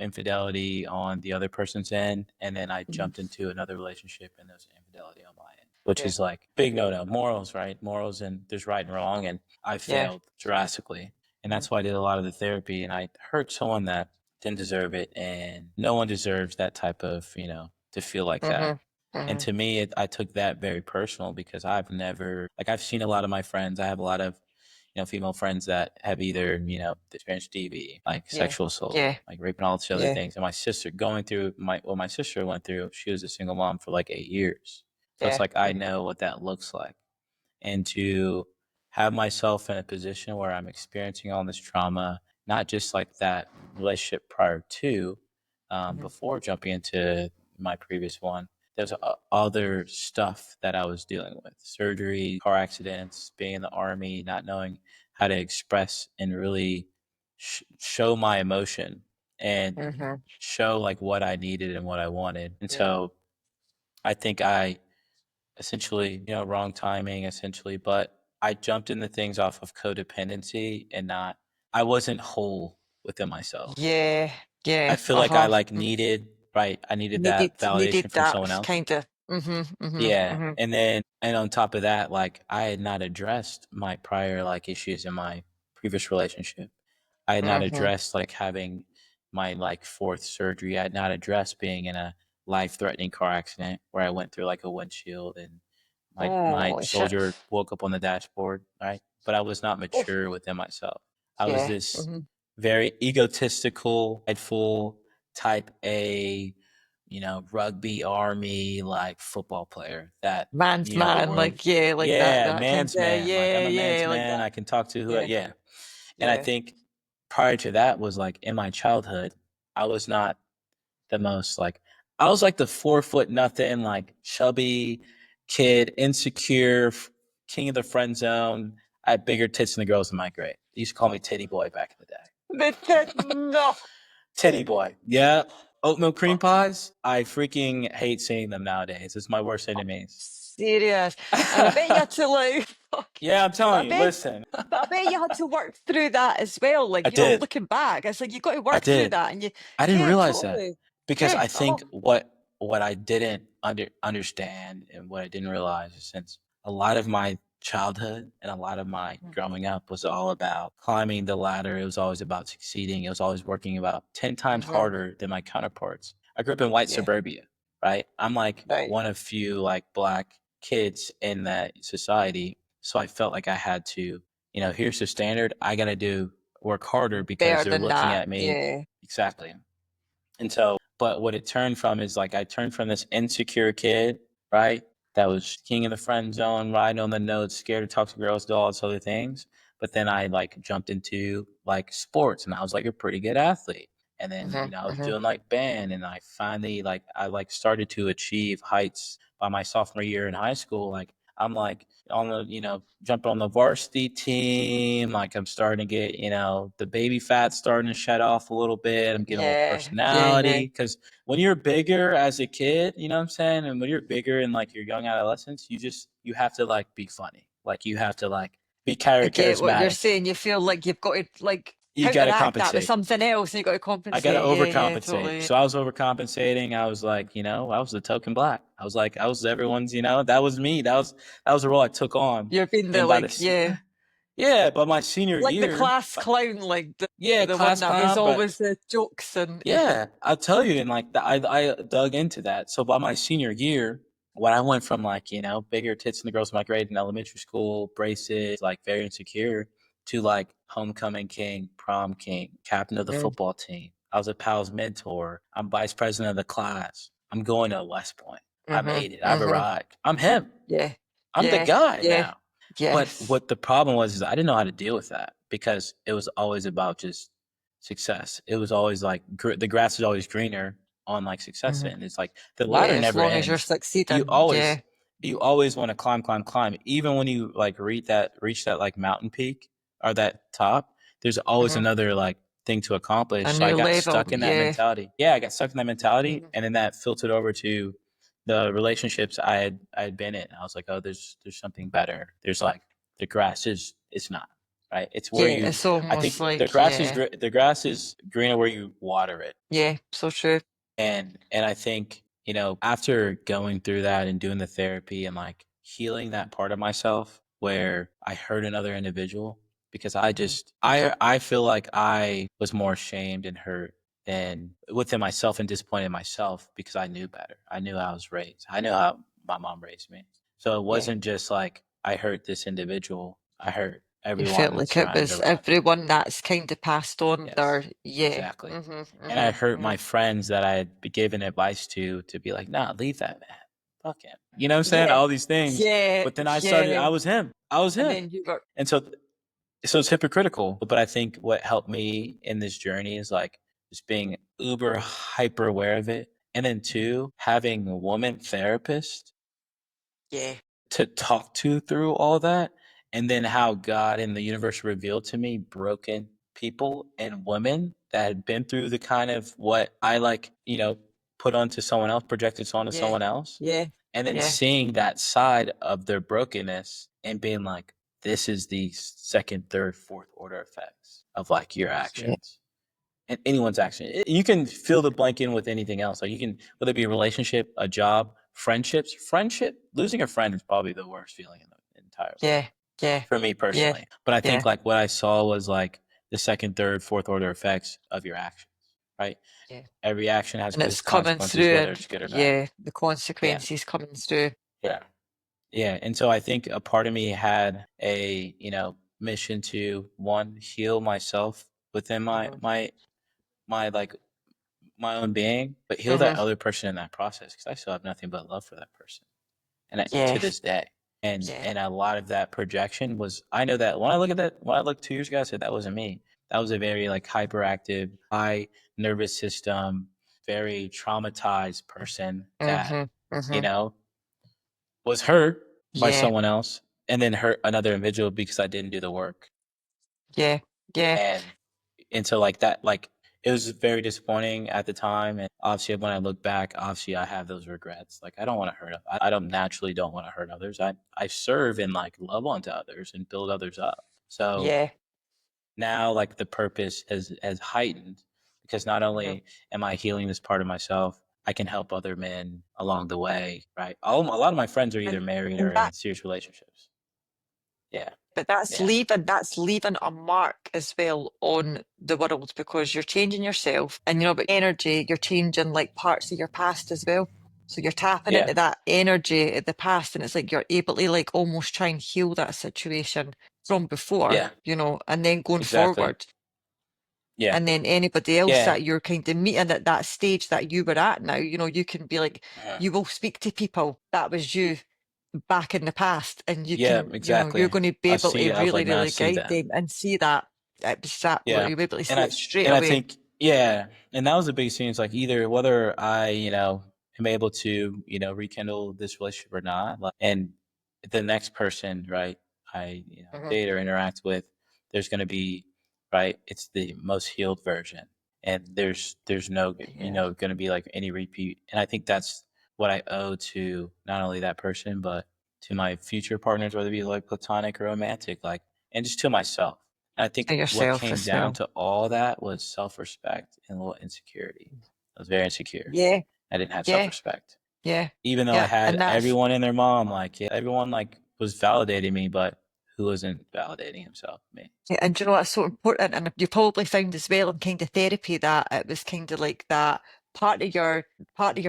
infidelity on the other person's end, and then I
Mm-hmm.
jumped into another relationship, and there's infidelity on my end, which
Yeah.
is like big no no. Morals, right? Morals, and there's right and wrong, and I
Yeah.
failed drastically, and that's why I did a lot of the therapy, and I hurt someone that didn't deserve it, and no one deserves that type of to feel like that.
Mm-hmm.
And
Mm-hmm.
to me, I took that very personal because I've never, like, I've seen a lot of my friends. I have a lot of, female friends that have either, experienced DV, like
Yeah.
sexual assault,
Yeah.
like rape and all these other
Yeah.
things. And my sister going through what my sister went through, she was a single mom for like 8 years. So it's
Yeah.
like, I know what that looks like. And to have myself in a position where I'm experiencing all this trauma, not just like that relationship prior to,
Mm-hmm.
before jumping into my previous one, there's other stuff that I was dealing with: surgery, car accidents, being in the army, not knowing how to express and really show my emotion and
Mm-hmm.
show like what I needed and what I wanted. And
Yeah.
so I think I essentially, wrong timing essentially, but I jumped into things off of codependency and not, I wasn't whole within myself.
Yeah.
I
Yeah.
feel like I
Uh-huh.
like needed, right. I needed that
Needed
validation from
that
someone else.
kind of. Mm-hmm. Mm-hmm.
Yeah.
Mm-hmm.
And on top of that, like I had not addressed my prior like issues in my previous relationship. I had not
Mm-hmm.
addressed like having my like fourth surgery. I had not addressed being in a life threatening car accident where I went through like a windshield and my
Oh shit.
soldier woke up on the dashboard, right? But I was not
Oh
mature within myself. I was
yeah.
this
Mm-hmm.
very egotistical, prideful type A, rugby army, like football player that,
Man's
the
man,
world,
like, yeah, like
yeah,
that kind
man's
of,
man. Like I'm
yeah,
a man's
yeah, like
man.
that.
I can talk to who,
Yeah,
yeah. And I
yeah.
think prior to that was like in my childhood, I was not the most like, I was like the 4 foot nothing, like chubby kid, insecure, king of the friend zone. I had bigger tits than the girls in my grade. They used to call me Titty Boy back in the day.
No.
Titty Boy. Yeah. Oatmeal cream pies. I freaking hate seeing them nowadays. It's my worst enemies.
Serious. And I bet you had to like, fuck.
Yeah, I'm
But
telling you, listen.
I bet you had to work through that as well.
I
Like,
did.
looking back, it's like you got to
I
work through
did.
that, and you,
I didn't
yeah,
realize that
totally,
because
yeah.
I
Oh,
think what I didn't understand and what I didn't realize is since a lot of my childhood and a lot of my growing up was all about climbing the ladder. It was always about succeeding. It was always working about 10 times
hmm,
harder than my counterparts. I grew up in white
yeah,
suburbia, right? I'm like
right.
one of few like black kids in that society. So I felt like I had to, here's the standard. I got to do work harder because
Better
they're
than
looking
that,
at me.
yeah.
Exactly. And so, but what it turned from is like I turned from this insecure kid, right? That was king of the friend zone, riding on the notes, scared to talk to girls, do all these other things. But then I like jumped into like sports and I was like a pretty good athlete. And then,
Hmm,
I was
hmm.
doing like band and I finally I like started to achieve heights by my sophomore year in high school. Like I'm like on the, jumping on the varsity team. Like I'm starting to get, the baby fat starting to shed off a little bit. I'm getting a little
Yeah, yeah, yeah.
personality because when you're bigger as a kid, you know what I'm saying? And when you're bigger in like your young adolescence, you have to like be funny. Like you have to like be
I get what you're
charismatic.
saying. You feel like you've got to like
You got to
counteract that with
compensate.
something else, and you got to
I got to
compensate. Yeah, yeah,
overcompensate.
totally.
So I was overcompensating. I was like, I was the token black. I was like, I was everyone's, that was me. That was the role I took on.
You're being the
And by
like,
this,
yeah,
yeah, by my senior
like the
year,
class clown, like
yeah,
the one
class
that has
clown, but
always the jokes and
yeah, I'll tell you, and like I dug into that. So by my senior year, when I went from like bigger tits than the girls in my grade in elementary school, braces, like very insecure, to like homecoming king, prom king, captain of the
mm,
football team. I was a pal's mentor. I'm vice president of the class. I'm going to West Point. I
hmm,
made it. I've
hmm,
arrived. I'm him.
yeah,
I'm the
yeah,
guy
yeah,
now. But
yes,
what the problem was is I didn't know how to deal with that because it was always about just success. It was always like the grass is always greener on like success
hmm,
end. It's like the
yeah.
ladder
As
never
long as you're
ends. You
succeeding,
always
yeah,
you always want to climb, climb, climb. Even when you like reach that like mountain peak or that top, there's always
hmm,
another like thing to
a
accomplish. So I
new
got
level,
stuck in that
yeah,
mentality. Yeah, I got stuck in that mentality,
hmm,
and then that filtered over to the relationships I had been in. I was like, oh, there's something better. There's like the grass is it's not right. It's where
yeah.
you.
It's
I
almost
think the
like,
grass is
yeah,
the grass is greener where you water it.
yeah, so true.
And I think after going through that and doing the therapy and like healing that part of myself where I hurt another individual because I
Hmm,
just I feel like I was more ashamed and hurt than within myself and disappointed in myself because I knew better. I knew how I was raised. I knew how my mom raised me. So it
yeah.
wasn't just like I hurt this individual. I hurt
You felt
everyone
like it
surrounded
was
around me.
everyone that's kind of passed on their,
Yes,
yeah,
exactly.
hmm,
And I
hmm,
hurt
hmm.
my friends that I had given advice to be like, nah, leave that man. Fuck him. You know what I'm saying?
Yeah,
All these things.
yeah,
But then I started,
yeah.
I was him. I was
And
him.
then you got,
And so it's hypocritical. But I think what helped me in this journey is like just being uber hyper aware of it. And then two, having a woman therapist
yeah,
to talk to through all that, and then how God and the universe revealed to me broken people and women that had been through the kind of what I like, put onto someone else, projected onto
yeah,
someone else,
yeah,
and then
yeah.
seeing that side of their brokenness and being like, this is the second, third, fourth order effects of like your
Shit.
actions and anyone's action. You can fill the blank in with anything else. Like you can, whether it be a relationship, a job, friendships. Friendship, losing a friend is probably the worst feeling in the entire world
Yeah, yeah,
for me
yeah,
personally. But I think
yeah,
like what I saw was like the second, third, fourth order effects of your actions, right?
yeah.
Every action has
And it's coming
consequences,
through
whether
and
it's good or bad.
yeah, the
Yeah.
consequences coming through.
Yeah. Yeah. And so I think a part of me had a, mission to one, heal myself within my,
Hmm,
my, my like my own being, but heal that
Mm-hmm.
other person in that process because I still have nothing but love for that person, and to
Yeah.
this day.
Yeah.
And a lot of that projection was, I know that when I look at that, when I looked 2 years ago, I said that wasn't me. That was a very like hyperactive, high nervous system, very traumatized person that,
Mm-hmm.
you
Mm-hmm.
know, was hurt by
Yeah.
someone else and then hurt another individual because I didn't do the work.
Yeah. Yeah.
And so like that, like it was very disappointing at the time. And obviously when I look back, obviously I have those regrets. Like I don't want to hurt, I don't naturally don't want to hurt others. I serve and like love onto others and build others up. So
Yeah.
now like the purpose has heightened because not
Mm-hmm.
only am I healing this part of myself, I can help other men along the way, right? A lot of my friends are either
And
married or
and that
in serious relationships. Yeah,
but
yeah,
that's leaving a mark as well on the world because you're changing yourself and you know but energy, you're changing like parts of your past as well. So you're tapping
yeah,
into that energy of the past and it's like you're able to like almost try and heal that situation from before,
yeah,
you know, and then going
exactly.
forward.
Yeah,
And then anybody else
yeah,
that you're kind of meeting at that stage that you were at now, you know, you can be like,
uh,
you will speak to people that was you back in the past, and you
yeah,
can, you know, you're
exactly.
going to be
I
able
see.
to
I was
really,
like, now I
really
see
guide
that.
them and see that exactly.
Yeah,
You'll be able to
and
see it straight
I
away.
think yeah, and that was the biggest thing. It's like either whether I am able to rekindle this relationship or not, like, and the next person, right? I
Hmm.
date or interact with, there's going to be right. It's the most healed version, and there's no
Yeah.
going to be like any repeat. And I think that's what I owe to not only that person but to my future partners, whether it be like platonic or romantic, like and just to myself. I
To
think what
yourself
came
as
down
well.
to all that was self-respect and a little insecurity. I was very insecure.
Yeah.
I didn't have
Yeah.
self-respect.
Yeah.
Even though I
Yeah.
had
And that's
everyone and their mom, like yeah, everyone like was validating me, but who wasn't validating himself? Me.
yeah, and do you know what's so important? And you probably found as well in kind of therapy that it was kind of like that part of your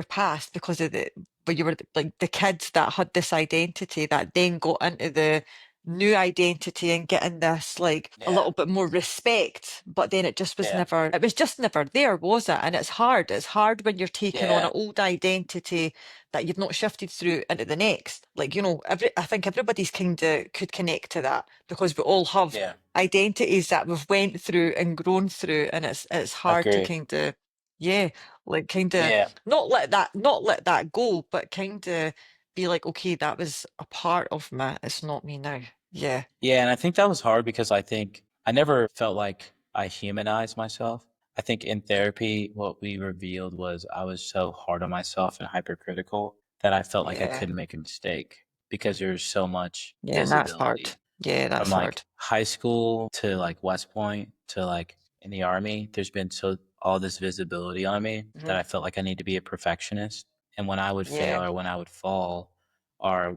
past because of the when you were like the kids that had this identity that then got into the new identity and getting this like a
Yeah,
little bit more respect, but then
yeah,
it was just never there, was it? And it's hard. It's hard when you're taking on
yeah,
an old identity that you've not shifted through into the next. Like, you know, I think everybody's kind of could connect to that because we all have
yeah.
identities that we've went through and grown through, and it's
I
hard to
agree.
kind of, yeah, like kind of
Yeah,
not let that go, but kind of be like, okay, that was a part of me. It's not me now. Yeah.
yeah, and I think that was hard because I think I never felt like I humanized myself. I think in therapy, what we revealed was I was so hard on myself and hypercritical that I felt like I
Yeah.
couldn't make a mistake because there's so much
Yeah, and that's hard.
visibility
Yeah,
from
that's
like
hard.
high school to like West Point to like in the army. There's been so all this visibility on me that
Hmm.
I felt like I need to be a perfectionist. And when I would fail
Yeah.
or when I would fall, or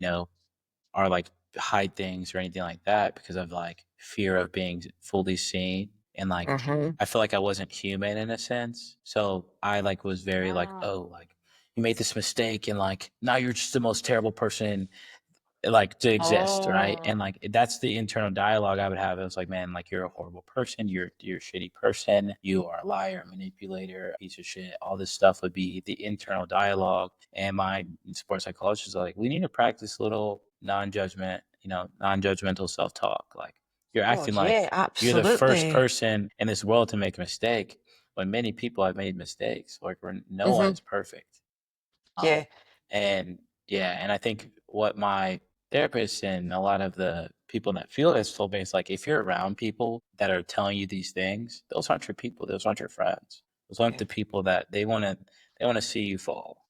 or like hide things or anything like that because of like fear of being fully seen and like
Hmm.
I feel like I wasn't human in a sense. So I like was very like,
Ah.
oh, like you made this mistake and like now you're just the most terrible person like to exist, right?
Oh.
And like that's the internal dialogue I would have. It was like, man, like you're a horrible person, you're a shitty person, you are a liar, manipulator, piece of shit. All this stuff would be the internal dialogue. And my sports psychologist is like, we need to practice a little non-judgmental self-talk. Like you're
Oh,
acting
yeah,
like you're the first
absolutely.
person in this world to make a mistake when many people have made mistakes. Like no one
Hmm.
is perfect.
Yeah.
And yeah, and I think what my therapist and a lot of the people in that field has told me is like if you're around people that are telling you these things, those aren't your people, those aren't your friends. Those aren't
Yeah.
the people that they want to see you fall.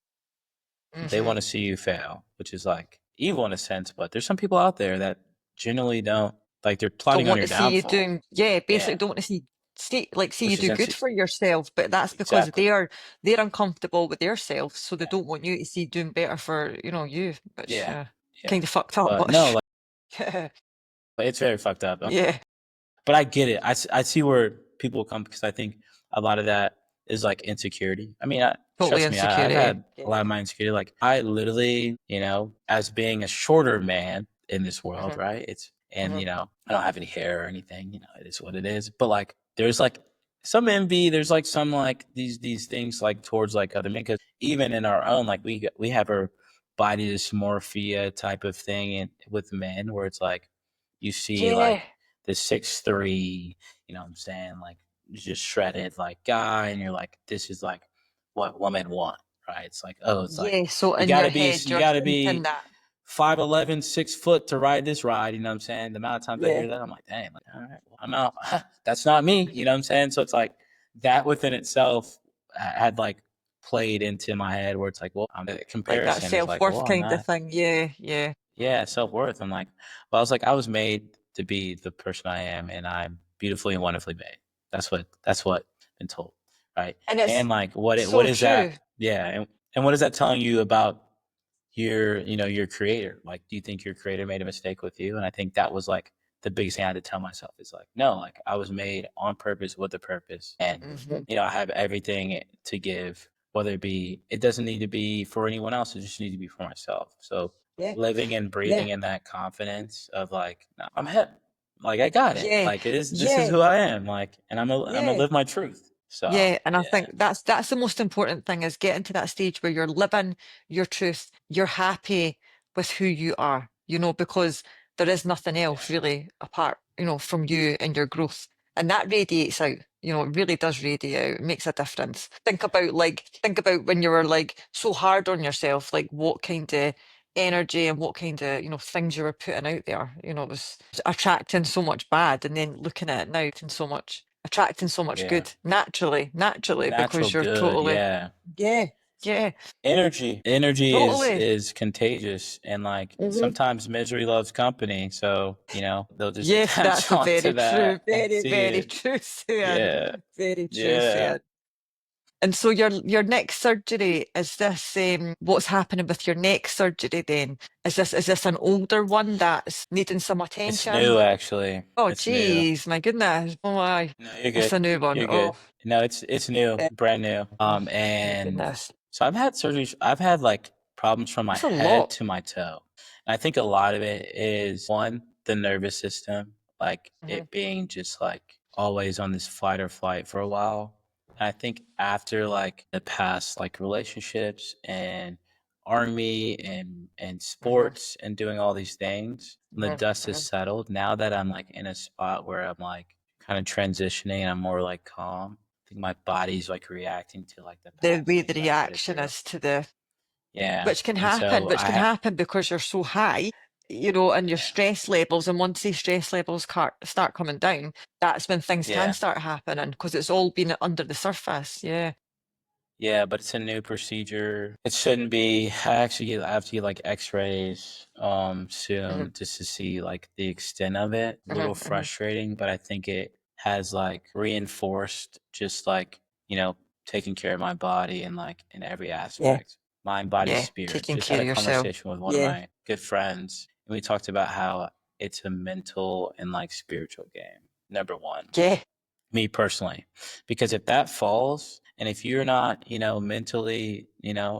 They
Hmm.
want to see you fail, which is like evil in a sense, but there's some people out there that generally don't like they're
Don't
plotting on
want
your
to see you
downfall.
doing, yeah, basically
Yeah,
don't want to see you
which is
do good for yourself, but that's because
exactly.
they're uncomfortable with themselves, so they
Yeah.
don't want you to see doing better for, you know, you, which
Yeah. Yeah.
kind of fucked up,
But
but
no,
yeah,
like it's very fucked up.
yeah,
But I get it. I see where people come because I think a lot of that is like insecurity. I mean,
totally
trust me, I've
insecurity.
had a lot
Yeah.
of my insecurity. Like I literally, as being a shorter man in this world,
Hmm.
right? It's and
Hmm.
I don't have any hair or anything. It is what it is. But like, there's like some envy. There's like some like these things like towards like other men, because even in our own, like we have our body dysmorphia type of thing with men, where it's like you see
Yeah.
like the 6'3", you know what I'm saying, like just shredded like guy, and you're like, this is like what women want, right? It's like, oh, it's like
Yeah. So
you
in
got
your
to be
head,
you
you're
got to
thinking
be
that.
5'11", 6 foot to ride this ride. You know what I'm saying? The amount of times I
Yeah.
hear that, I'm like, dang, like, all right, well, I'm out. That's not me. You know what I'm saying? So it's like that within itself had like played into my head, where it's like, well, the
Like that
comparison is like, well,
self-worth
I'm
kind of
not.
thing. Yeah. Yeah.
Yeah, self worth. I'm like, well, I was like, I was made to be the person I am, and I'm beautifully and wonderfully made. That's what I've been told, right?
And it's
And like, what
so
is
true.
that? Yeah, and what is that telling you about your creator? Like, do you think your creator made a mistake with you? And I think that was like the biggest thing I had to tell myself is like, no, like I was made on purpose with a purpose, and
Hmm.
I have everything to give. Whether it doesn't need to be for anyone else, it just needs to be for myself. So
Yeah.
living and
Yeah.
breathing in that confidence of like, no, I'm him. Like I got it.
Yeah.
Like this is
Yeah.
who I am. Like, and I'm gonna
Yeah.
live my truth. So
Yeah, and I
yeah,
think that's the most important thing is getting to that stage where you're living your truth. You're happy with who you are, because there is nothing else
yeah,
really apart, from you and your growth. And that radiates out, it really does radiate out. It makes a difference. Think about when you were like so hard on yourself, like what kind of energy and what kind of, things you were putting out there. It was attracting so much bad and then looking at it now and attracting so much
yeah.
good naturally
Natural
because you're
good.
totally,
Yeah.
yeah, yeah,
Energy is
totally.
is contagious, and like
Hmm.
sometimes misery loves company. So they'll just
Yes,
attach
that's a
onto
very true,
that and
very,
see
very
it.
true saying.
Yeah,
Very true
yeah.
saying. And so your next surgery, is this what's happening with your next surgery then? Is this an older one that's needing some
It's
attention?
new, actually.
Oh
It's new.
geez, my goodness. Oh my.
No, you're
It's
good.
a new one.
You're
Oh,
good. No, it's new,
eh,
brand new.
oh my
And
goodness.
so I've had surgeries. I've had like problems from my
That's a
head
lot.
to my toe. And I think a lot of it is one, the nervous system, like
Hmm.
it being just like always on this fight or flight for a while. And I think after like the past like relationships and army and
Hmm.
sports and doing all these things, when the
Hmm.
dust has
Hmm.
settled, now that I'm like in a spot where I'm like kind of transitioning and I'm more like calm, I think my body's like reacting to like the
The
past
way the
things I put it
reaction
through.
is to the
Yeah.
which can
And
happen,
so
which can happen because you're so high, and your
yeah.
stress levels. And once these stress levels start coming down, that's when things can
Yeah.
start happening because it's all been under the surface. Yeah.
Yeah, but it's a new procedure. It shouldn't be. I have to get like X-rays
Hmm.
soon just to see like the extent of it. A
Hmm.
little
Hmm.
frustrating, but I think it has like reinforced just like, taking care of my body and like in every
Yeah.
aspect. Mind, body,
Yeah.
spirit.
Taking
Just had
care
a
of yourself.
conversation with one of
Yeah.
my good friends, and we talked about how it's a mental and like spiritual game. Number one,
Yeah.
me personally, because if that falls, and if you're not mentally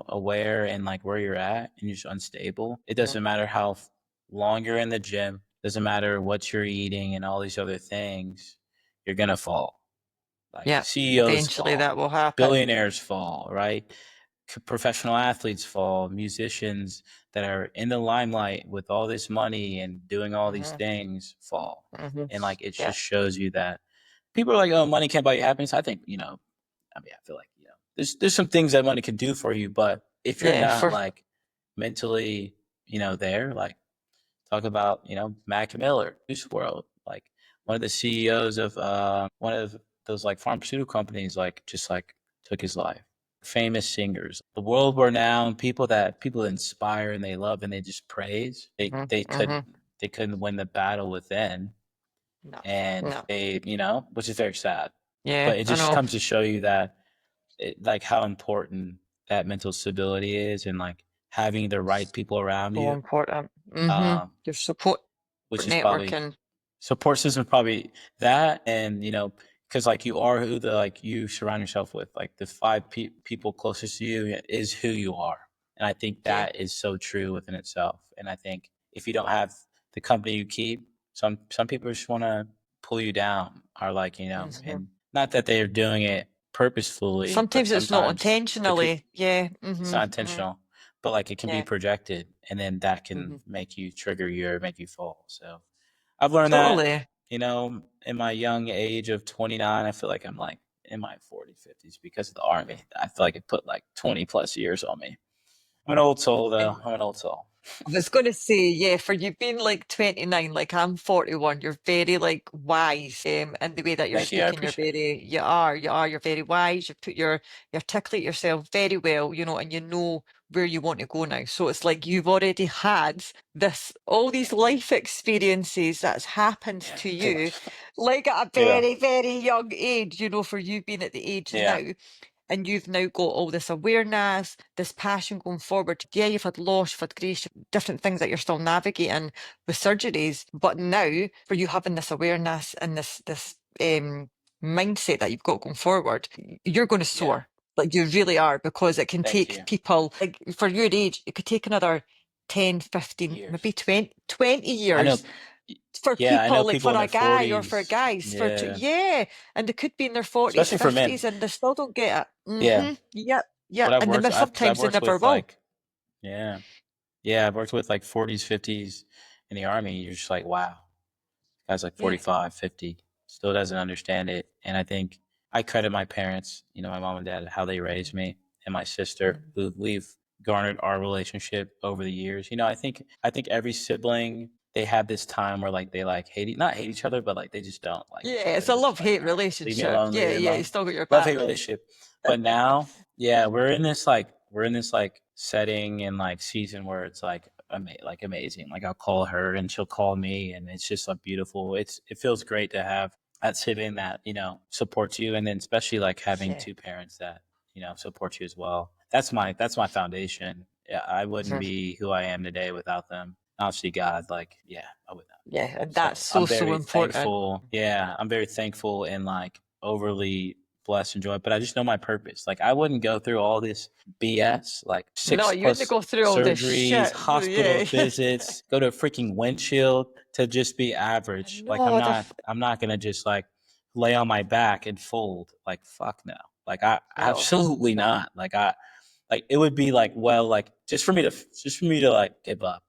aware and like where you're at, and you're just unstable, it
Mhm.
doesn't matter how long you're in the gym, doesn't matter what you're eating and all these other things, you're gonna fall. Like
Yeah.
CEOs
Eventually
fall,
that will happen.
billionaires fall, right? Professional athletes fall, musicians that are in the limelight with all this money and doing all these
Hmm.
things fall.
Hmm.
And like it
Yeah.
just shows you that people are like, oh, money can't buy you happiness. I think, I mean, I feel like, there's some things that money can do for you, but if you're
Yeah.
not
For
like mentally, there, like talk about, Mac Miller, Juice World, like one of the CEOs of one of those like pharmaceutical companies, like just like took his life. Famous singers, the world renowned people that people inspire and they love and they just praise. They
hmm.
they
Hmm.
couldn't they couldn't win the battle within,
No.
and
No.
which is very sad.
Yeah.
But it
I
just
know.
comes to show you that like how important that mental stability is, and like having the right people around
So
you,
important. Hmm.
um,
Your support
which is probably
networking.
support system, probably that, and because like you are who the like you surround yourself with, like the five people closest to you is who you are, and I think
Yeah.
that is so true within itself. And I think if you don't have the company you keep, some people just want to pull you down, or like
Hmm.
and not that they're doing it purposefully, but
Sometimes it's not
sometimes
intentionally. Yeah.
it's
Mm-hmm.
not
Mm-hmm.
intentional, but like it can be
Yeah.
projected, and then that can
Mm-hmm.
make you trigger you or make you fall. So I've learned that,
Totally.
in my young age of 29. I feel like I'm like in my 40s, 50s because of the army. I feel like it put like 20 plus years on me. I'm an old soul, though. I'm an old soul.
I was going to say, yeah, for you being like 29, like I'm 41, you're very like wise, in the way that you're
Thank you. I
speaking. You're
appreciate it.
very, you're very wise. You articulate yourself very well, and you know where you want to go now. So it's like you've already had all these
Thank you.
life experiences that's happened
Yeah.
to
Too
you,
much.
like at a
Yeah.
very, very young age, for you being at the age
Yeah.
now. And you've now got all this awareness, this passion going forward. Yeah, you've had loss, you've had grief, different things that you're still navigating with surgeries. But now, for you having this awareness and this mindset that you've got going forward, you're going to
Yeah.
soar. Like you really are, because it can
Thank
take
you.
people, like for your age, it could take another 10, 15, maybe
Years.
20
I know.
years for
Yeah, I know
people, like
people
for
in
a
their
guy or for
40s.
guys,
Yeah.
yeah, and they could be in their 40s,
Especially for men.
50s, and they still don't get it.
Yeah.
Yep,
But
yep, and then
Because I've
sometimes they
worked
never
with
will.
like, yeah. Yeah, I've worked with like 40s, 50s in the army. You're just like, wow. Guy's like
Yeah.
45, 50, still doesn't understand it. And I think I credit my parents, my mom and dad, how they raised me, and my sister,
Mhm.
who we've garnered our relationship over the years. I think every sibling, they have this time where like they like not hate each other, but like they just don't like each
Yeah,
other.
it's a
They're just like,
love-hate
all right, leave me
relationship.
alone, leave
Yeah,
me
yeah, you
alone.
still got your
Love hate
back.
relationship. But now, yeah, we're in this like setting and like season where it's like amazing. Like I'll call her and she'll call me, and it's just like beautiful. It feels great to have that sibling that supports you, and then especially like having
Yeah.
two parents that support you as well. That's my foundation. Yeah, I wouldn't
Mhm.
be who I am today without them. Obviously, God, like, yeah, I would not.
Yeah, and that's
So I'm
so, so
very
important.
thankful. Yeah, I'm very thankful and like overly blessed and joyed. But I just know my purpose. Like I wouldn't go through all this BS, like
No,
six
you wouldn't
plus
go through all this
surgeries,
shit.
hospital
Yeah.
visits, go to a freaking windshield to just be
I
average. Like I'm
know,
not I'm not gonna just like lay on my back and fold. Like fuck no. Like I
no.
absolutely not. Like it would be like, well, like just for me to like give up.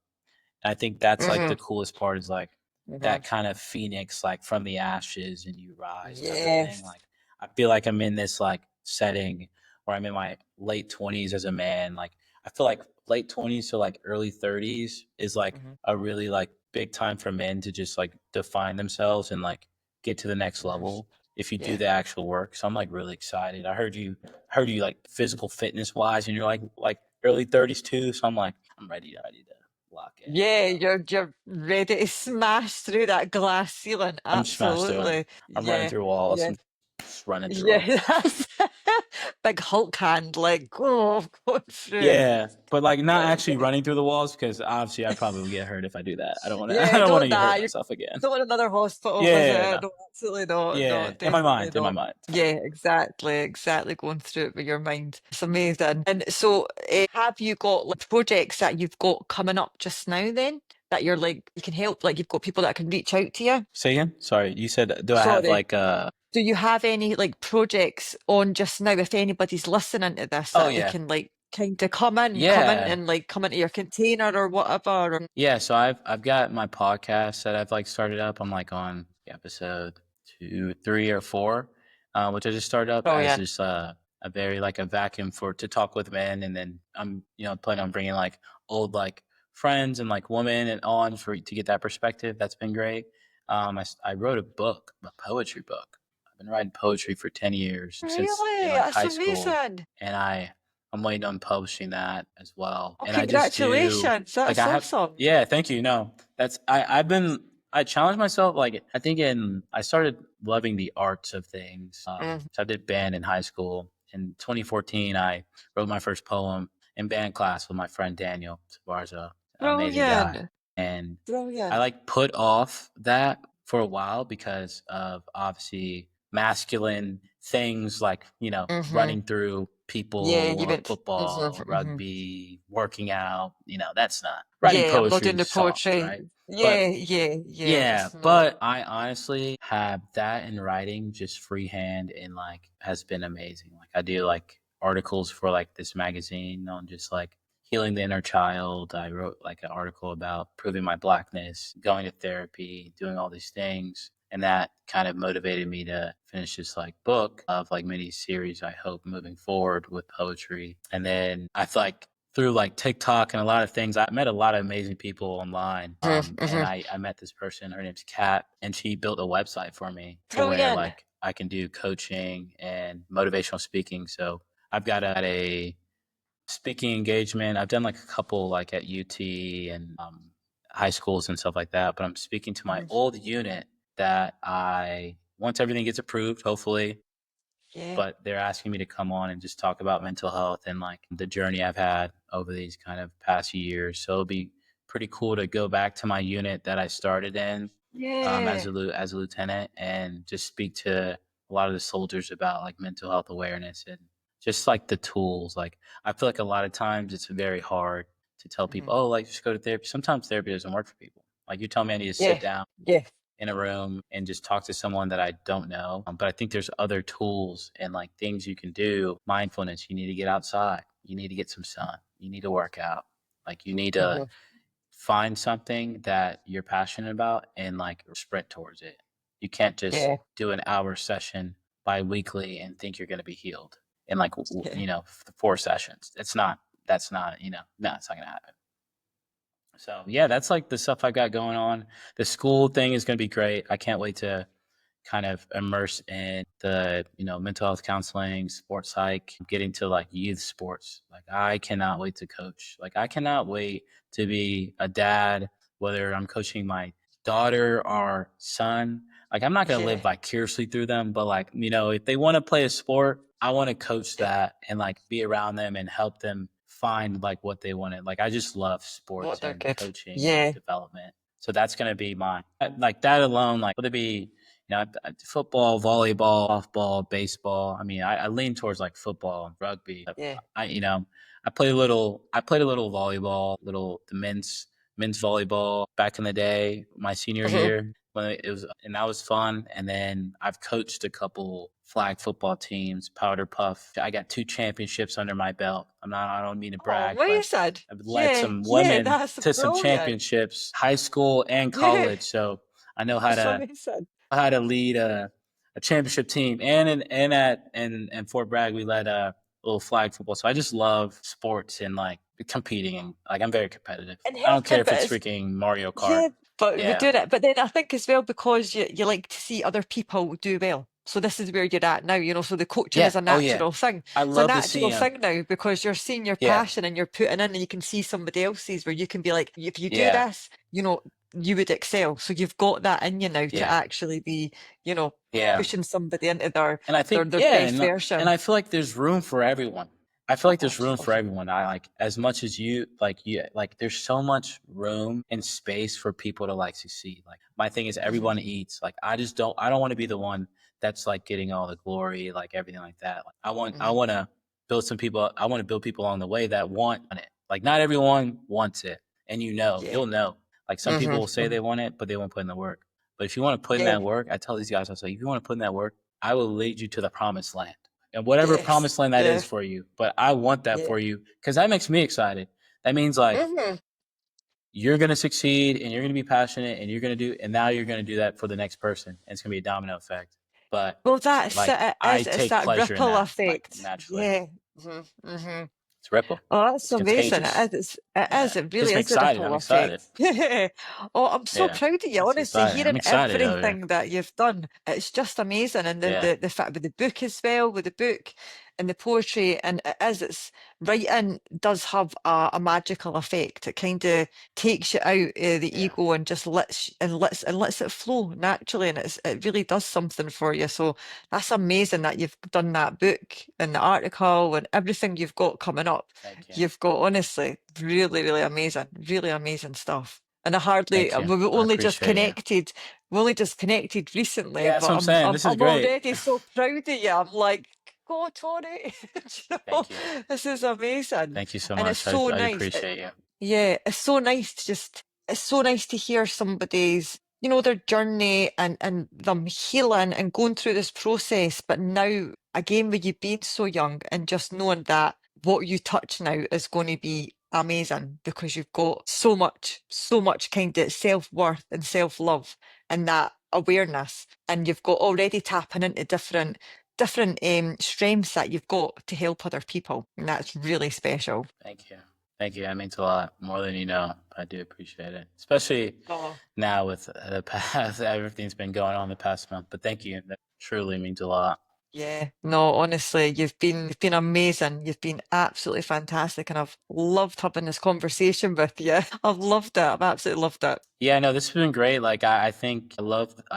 And I think that's like
Hmm.
the coolest part is like
Hmm.
that kind of phoenix, like from the ashes and you rise type of thing.
Yes.
Like I feel like I'm in this like setting where I'm in my late 20s as a man. Like I feel like late 20s to like early 30s is like
Hmm.
a really like big time for men to just like define themselves and like get to the next
Hmm.
level if you do
Yeah.
the actual work. So I'm like really excited. I heard you like physical fitness wise and you're like early 30s too. So I'm like I'm ready to lock in.
Yeah,
So
you're ready to smash through that glass ceiling.
I'm smashed through them.
Absolutely.
I'm running
Yeah.
through walls.
Yeah.
I'm just running through them.
Yeah. That's big Hulk hand, like, go going through.
Yeah, but like not actually
Yeah.
running through the walls because obviously I probably would get hurt if I do that. I don't want to. I
Yeah,
don't want to
don't
get hurt
die. You
myself again.
don't want another hospital
Yeah,
visit.
no.
No, absolutely not. No,
Yeah, in my
definitely
mind. In my
not.
mind.
Yeah, exactly. Going through it with your mind. It's amazing. And so, have you got like projects that you've got coming up just now then that you're like, you can help? Like, you've got people that can reach out to you?
Say again. Sorry, you said. Do I have
Sorry.
like
Do you have any like projects on just now if anybody's listening to this
Oh
that they
yeah,
can like kind of come in
yeah.
and like come into your container or whatever? Or...
Yeah, so I've got my podcast that I've like started up. I'm like on episode 2, 3, or 4, which I just started up as
Brilliant.
just a very like a vacuum for to talk with men, and then I'm planning on bringing like old like friends and like women and on for to get that perspective. That's been great. I wrote a book, a poetry book. I've been writing poetry for 10 years since in
Really?
like
That's
high school,
amazing.
and I'm waiting on publishing that as well.
Oh,
And I just do
congratulations.
like
That's
I have
awesome.
yeah, thank you. No, I challenged myself. Like I think I started loving the arts of things.
Mm.
So I did band in high school. In 2014, I wrote my first poem in band class with my friend Daniel Savarza, an amazing guy.
Brilliant.
And I
Brilliant.
like put off that for a while because of obviously masculine things like
Hmm.
running through
Yeah,
people
you
or
went.
football,
Hmm.
rugby, working out. That's not writing
Yeah, I'm not
poetry
doing
is
the
soft,
poetry.
right? But
Yeah, yeah, yeah.
yeah,
It's not.
but I honestly have that in writing just freehand and like has been amazing. Like I do like articles for like this magazine on just like healing the inner child. I wrote like an article about proving my blackness, going to therapy, doing all these things. And that kind of motivated me to finish this like book of like mini series, I hope, moving forward with poetry. And then I feel like through like TikTok and a lot of things, I met a lot of amazing people online.
Hmm.
And
Hmm.
I met this person, her name's Kat, and she built a website for me to where
Brilliant.
like I can do coaching and motivational speaking. So I've got a speaking engagement. I've done like a couple like at UT and high schools and stuff like that. But I'm speaking to my
Hmm.
old unit that I once everything gets approved, hopefully.
Yeah,
But they're asking me to come on and just talk about mental health and like the journey I've had over these kind of past years. So it'll be pretty cool to go back to my unit that I started in
yeah.
as a lieutenant and just speak to a lot of the soldiers about like mental health awareness and just like the tools. Like I feel like a lot of times it's very hard to tell
Hmm.
people, oh, like just go to therapy. Sometimes therapy doesn't work for people. Like you tell me I need to sit
Yeah,
down
yeah.
in a room and just talk to someone that I don't know. But I think there's other tools and like things you can do. Mindfulness, you need to get outside. You need to get some sun. You need to work out. Like you need to
Hmm.
find something that you're passionate about and like sprint towards it. You can't just
Yeah,
do an hour session bi-weekly and think you're going to be healed in like
yeah.
4 sessions. That's not, no, it's not going to happen. So yeah, that's like the stuff I got going on. The school thing is going to be great. I can't wait to kind of immerse in the mental health counseling, sports psych, getting to like youth sports. Like I cannot wait to coach. Like I cannot wait to be a dad, whether I'm coaching my daughter or son. Like I'm not going to live
Yeah.
vicariously through them, but like if they want to play a sport, I want to coach
Yeah.
that and like be around them and help them find like what they wanted. Like I just love
What
sports
they're
and
good.
coaching and
Yeah,
development. So that's going to be my like that alone. Like, would it be football, volleyball, softball, baseball? I mean, I lean towards like football and rugby.
yeah.
I I played a little. I played a little volleyball, little the men's volleyball back in the day, my senior
Hmm.
year when it was, and that was fun. And then I've coached a couple flag football teams, powder puff. I got 2 championships under my belt. I don't mean to
Oh,
brag, but
amazing.
I've led
Yeah,
some
yeah,
women
that's
to some
brilliant.
championships, high school and
Yeah,
college. So I know
that's amazing.
how to lead a championship team. And Fort Bragg, we led a little flag football. So I just love sports and like competing and like I'm very competitive.
And
I don't care
helping,
if
but
it's
it's
freaking Mario Kart.
yeah, but we're
Yeah.
doing it. But then I think as well because you like to see other people do well. So this is where you're at now, so the coaching
Yeah.
is a
Oh yeah.
natural thing.
I
It's a
love to
natural
see
thing now because you're seeing your
yeah.
passion and you're putting in and you can see somebody else's where you can be like, if you do
Yeah.
this, you would excel. So you've got that in you now to
Yeah.
actually be, you know,
Yeah.
pushing somebody into their
And I
their
think
their
yeah,
best
and
version.
I feel like there's room for everyone. I feel
Oh,
like there's room for
absolutely.
everyone. I like as much as you like there's so much room and space for people to like succeed. Like my thing is
Hmm.
everyone eats. Like I don't want to be the one that's like getting all the glory, like everything like that. Like I
Hmm.
want to build some people I want to build people along the way that want it. Like not everyone wants it. And
Yeah.
you'll know. Like some
Hmm.
people will say
Hmm.
they want it, but they won't put in the work. But if you want to put in
Yeah.
that work, I tell these guys, I was like, if you want to put in that work, I will lead you to the promised land and whatever
Yes.
promised land that is
Yeah.
for you. But I want that
Yeah.
for you because that makes me excited. That means like
Hmm.
you're going to succeed and you're going to be passionate and and now you're going to do that for the next person. And it's going to be a domino effect. But
Well, that's
like
it
I
is. It's
take
that
pleasure in
ripple
that, like
effect.
naturally.
Yeah. Hmm. Hmm.
It's ripple.
Oh, that's
It's
amazing. It
contagious.
is. It
Yeah.
is. It really
Gets me
is a
excited. I'm
ripple
excited.
effect. Yeah. Oh, I'm so
Yeah.
proud of you.
Gets me
Honestly,
excited. I'm
hearing
excited over here.
everything that you've done, it's just amazing. And
Yeah.
the fact with the book as well, with the book and the poetry, and it is. It's writing does have a magical effect. It kind of takes you out of the
Yeah.
ego and just lets it flow naturally, and it really does something for you. So that's amazing that you've done that book and the article and everything you've got coming up.
Thank you.
You've got honestly really amazing stuff. And
Thank you.
we've
I
only just
appreciate you.
connected, we only just connected recently,
Yeah, that's
but
what I'm saying. This is
I'm
great.
already so proud of you. I'm like, God, Tony,
Thank you.
this is amazing.
Thank you so
And it's
much.
so
I
nice.
appreciate you.
Yeah, it's so nice to it's so nice to hear somebody's, their journey and them healing and going through this process. But now, again, with you being so young and just knowing that what you touch now is going to be amazing because you've got so much kind of self-worth and self-love and that awareness. And you've got already tapping into different strengths that you've got to help other people. And that's really special.
Thank you. Thank you. That means a lot more than you know. I do appreciate it, especially
Oh.
now with the past, everything's been going on the past month. But thank you. That truly means a lot.
Yeah, no, honestly, you've been amazing. You've been absolutely fantastic, and I've loved having this conversation with you. I've loved it. I've absolutely loved it.
Yeah, no, this has been great. Like I think I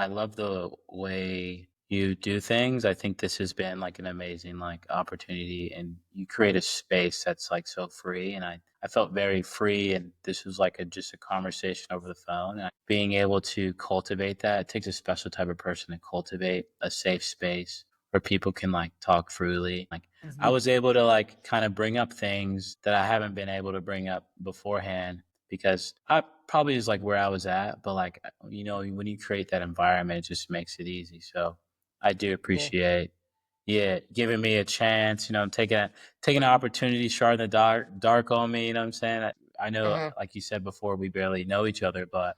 love the way you do things. I think this has been like an amazing like opportunity, and you create a space that's like so free, and I felt very free, and this was like just a conversation over the phone, and being able to cultivate that, it takes a special type of person to cultivate a safe space where people can like talk freely. Like I
Mhm.
was able to like kind of bring up things that I haven't been able to bring up beforehand because I probably is like where I was at, but like when you create that environment, it just makes it easy. So I do
Yeah.
appreciate, yeah, giving me a chance. Taking an opportunity, sharding the dark on me. You know what I'm saying? I know,
Mhm.
like you said before, we barely know each other, but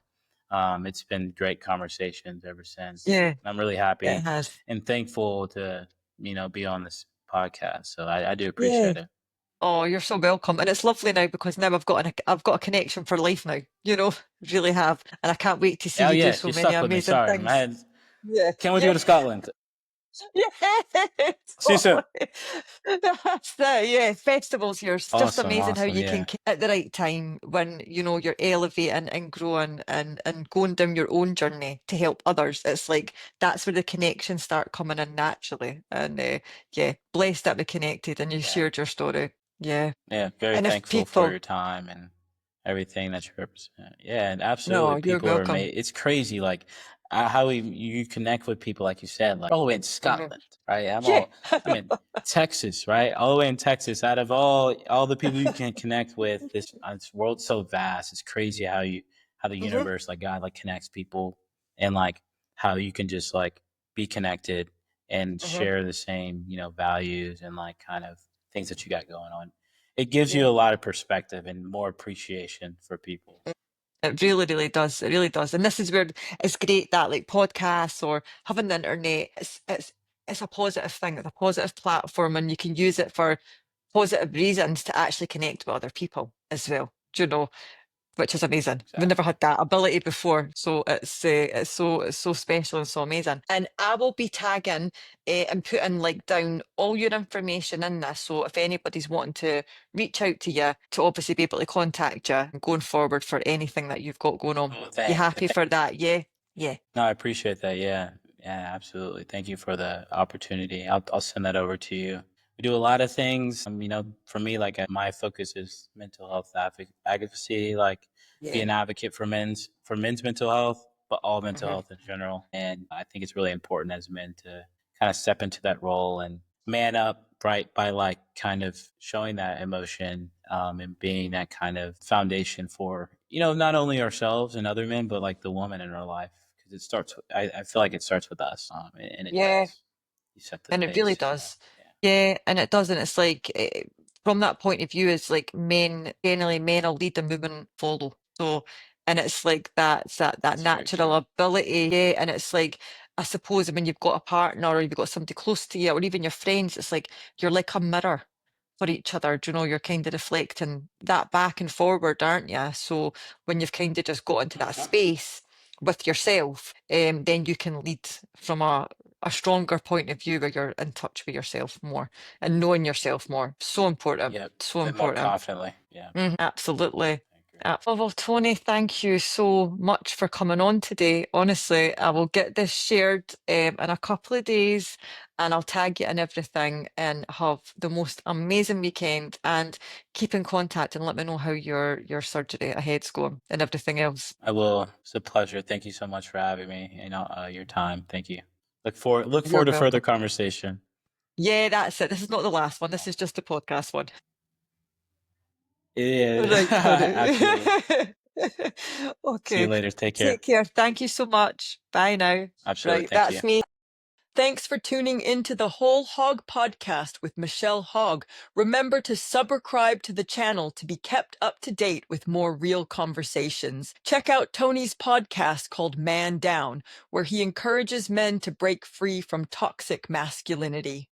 it's been great conversations ever since.
Yeah,
I'm really
it
happy
has.
and thankful to be on this podcast. So I do
Yeah.
appreciate it.
Oh, you're so welcome. And it's lovely now because now I've got a connection for life now, really have. And I can't wait to see
Oh
you do
yeah,
so
you're
many
stuck with me.
amazing
Sorry, my
things.
head.
Yeah.
Can't wait to go
Yeah.
to Scotland.
Yeah,
See you soon.
totally. That's it. Yeah, festivals here. It's just
Awesome,
amazing how
awesome.
you can
Yeah,
at the right time when you're elevating and growing and going down your own journey to help others. It's like that's where the connections start coming in naturally. And yeah, blessed that we connected and you
yeah,
shared your story. Yeah,
yeah. Very
and if
thankful for
people,
your time and everything that you represent. Yeah, and absolutely,
no, you're
people are
welcome.
amazing. It's crazy, like how you connect with people, like you said, like all the way in
Mhm.
Scotland, right?
Yeah,
I'm in Texas, right? All the way in Texas. Out of all the people you can connect with, this world's so vast. It's crazy how the
hmm
universe, like God, like connects people, and like how you can just like be connected and
hmm
share the same, values and like kind of things that you got going on. It gives you
yeah.
a lot of perspective and more appreciation for people.
It really, really does. It really does. And this is where it's great that like podcasts or having the internet, it's a positive thing. It's a positive platform and you can use it for positive reasons to actually connect with other people as well. Do you know? Which is amazing. We've never
Exactly.
had that ability before, so it's so special and so amazing. And I will be tagging and putting like down all your information in this. So if anybody's wanting to reach out to you to obviously be able to contact you going forward for anything that you've got going on,
Oh,
you
thank.
happy for that? Yeah, yeah,
No, I appreciate that. Yeah, yeah, absolutely. Thank you for the opportunity. I'll send that over to you. We do a lot of things. For me, like my focus is mental health advocacy, like be
yeah.
an advocate for men's mental health, but all mental
hmm
health in general. And I think it's really important as men to kind of step into that role and man up, right, by like kind of showing that emotion and being that kind of foundation for not only ourselves and other men, but like the woman in our life because it starts. I feel like it starts with us, and it
Yeah,
does. You set the
and it really
pace. So
does.
yeah,
Yeah, and it does, and it's like from that point of view, it's like generally men will lead and women follow. So, and it's like that
that's very
natural
true.
ability, yeah. And it's like I suppose when you've got a partner or you've got somebody close to you, or even your friends, it's like you're like a mirror for each other. Do you know, you're kind of reflecting that back and forward, aren't you? So when you've kind of just got into that space with yourself, then you can lead from a stronger point of view where you're in touch with yourself more and knowing yourself more. So important.
Yep,
So
and more
important.
confidently. Yeah,
Absolutely.
I agree.
Well, Tony, thank you so much for coming on today. Honestly, I will get this shared in a couple of days and I'll tag you in everything and have the most amazing weekend and keep in contact and let me know how your surgery ahead's going and everything else.
I will. It's a pleasure. Thank you so much for having me and your time. Thank you. Look
You're
forward to further
welcome.
conversation.
Yeah, that's it. This is not the last one. This is just the podcast one.
Yeah,
Right, got
absolutely.
it.
See you
Okay.
later. Take care.
Take care. Thank you so much. Bye now.
Absolutely.
Right,
Thank you.
that's me. Thanks for tuning into the Whole Hog podcast with Michelle Hogg. Remember to subscribe to the channel to be kept up to date with more real conversations. Check out Tony's podcast called Man Down, where he encourages men to break free from toxic masculinity.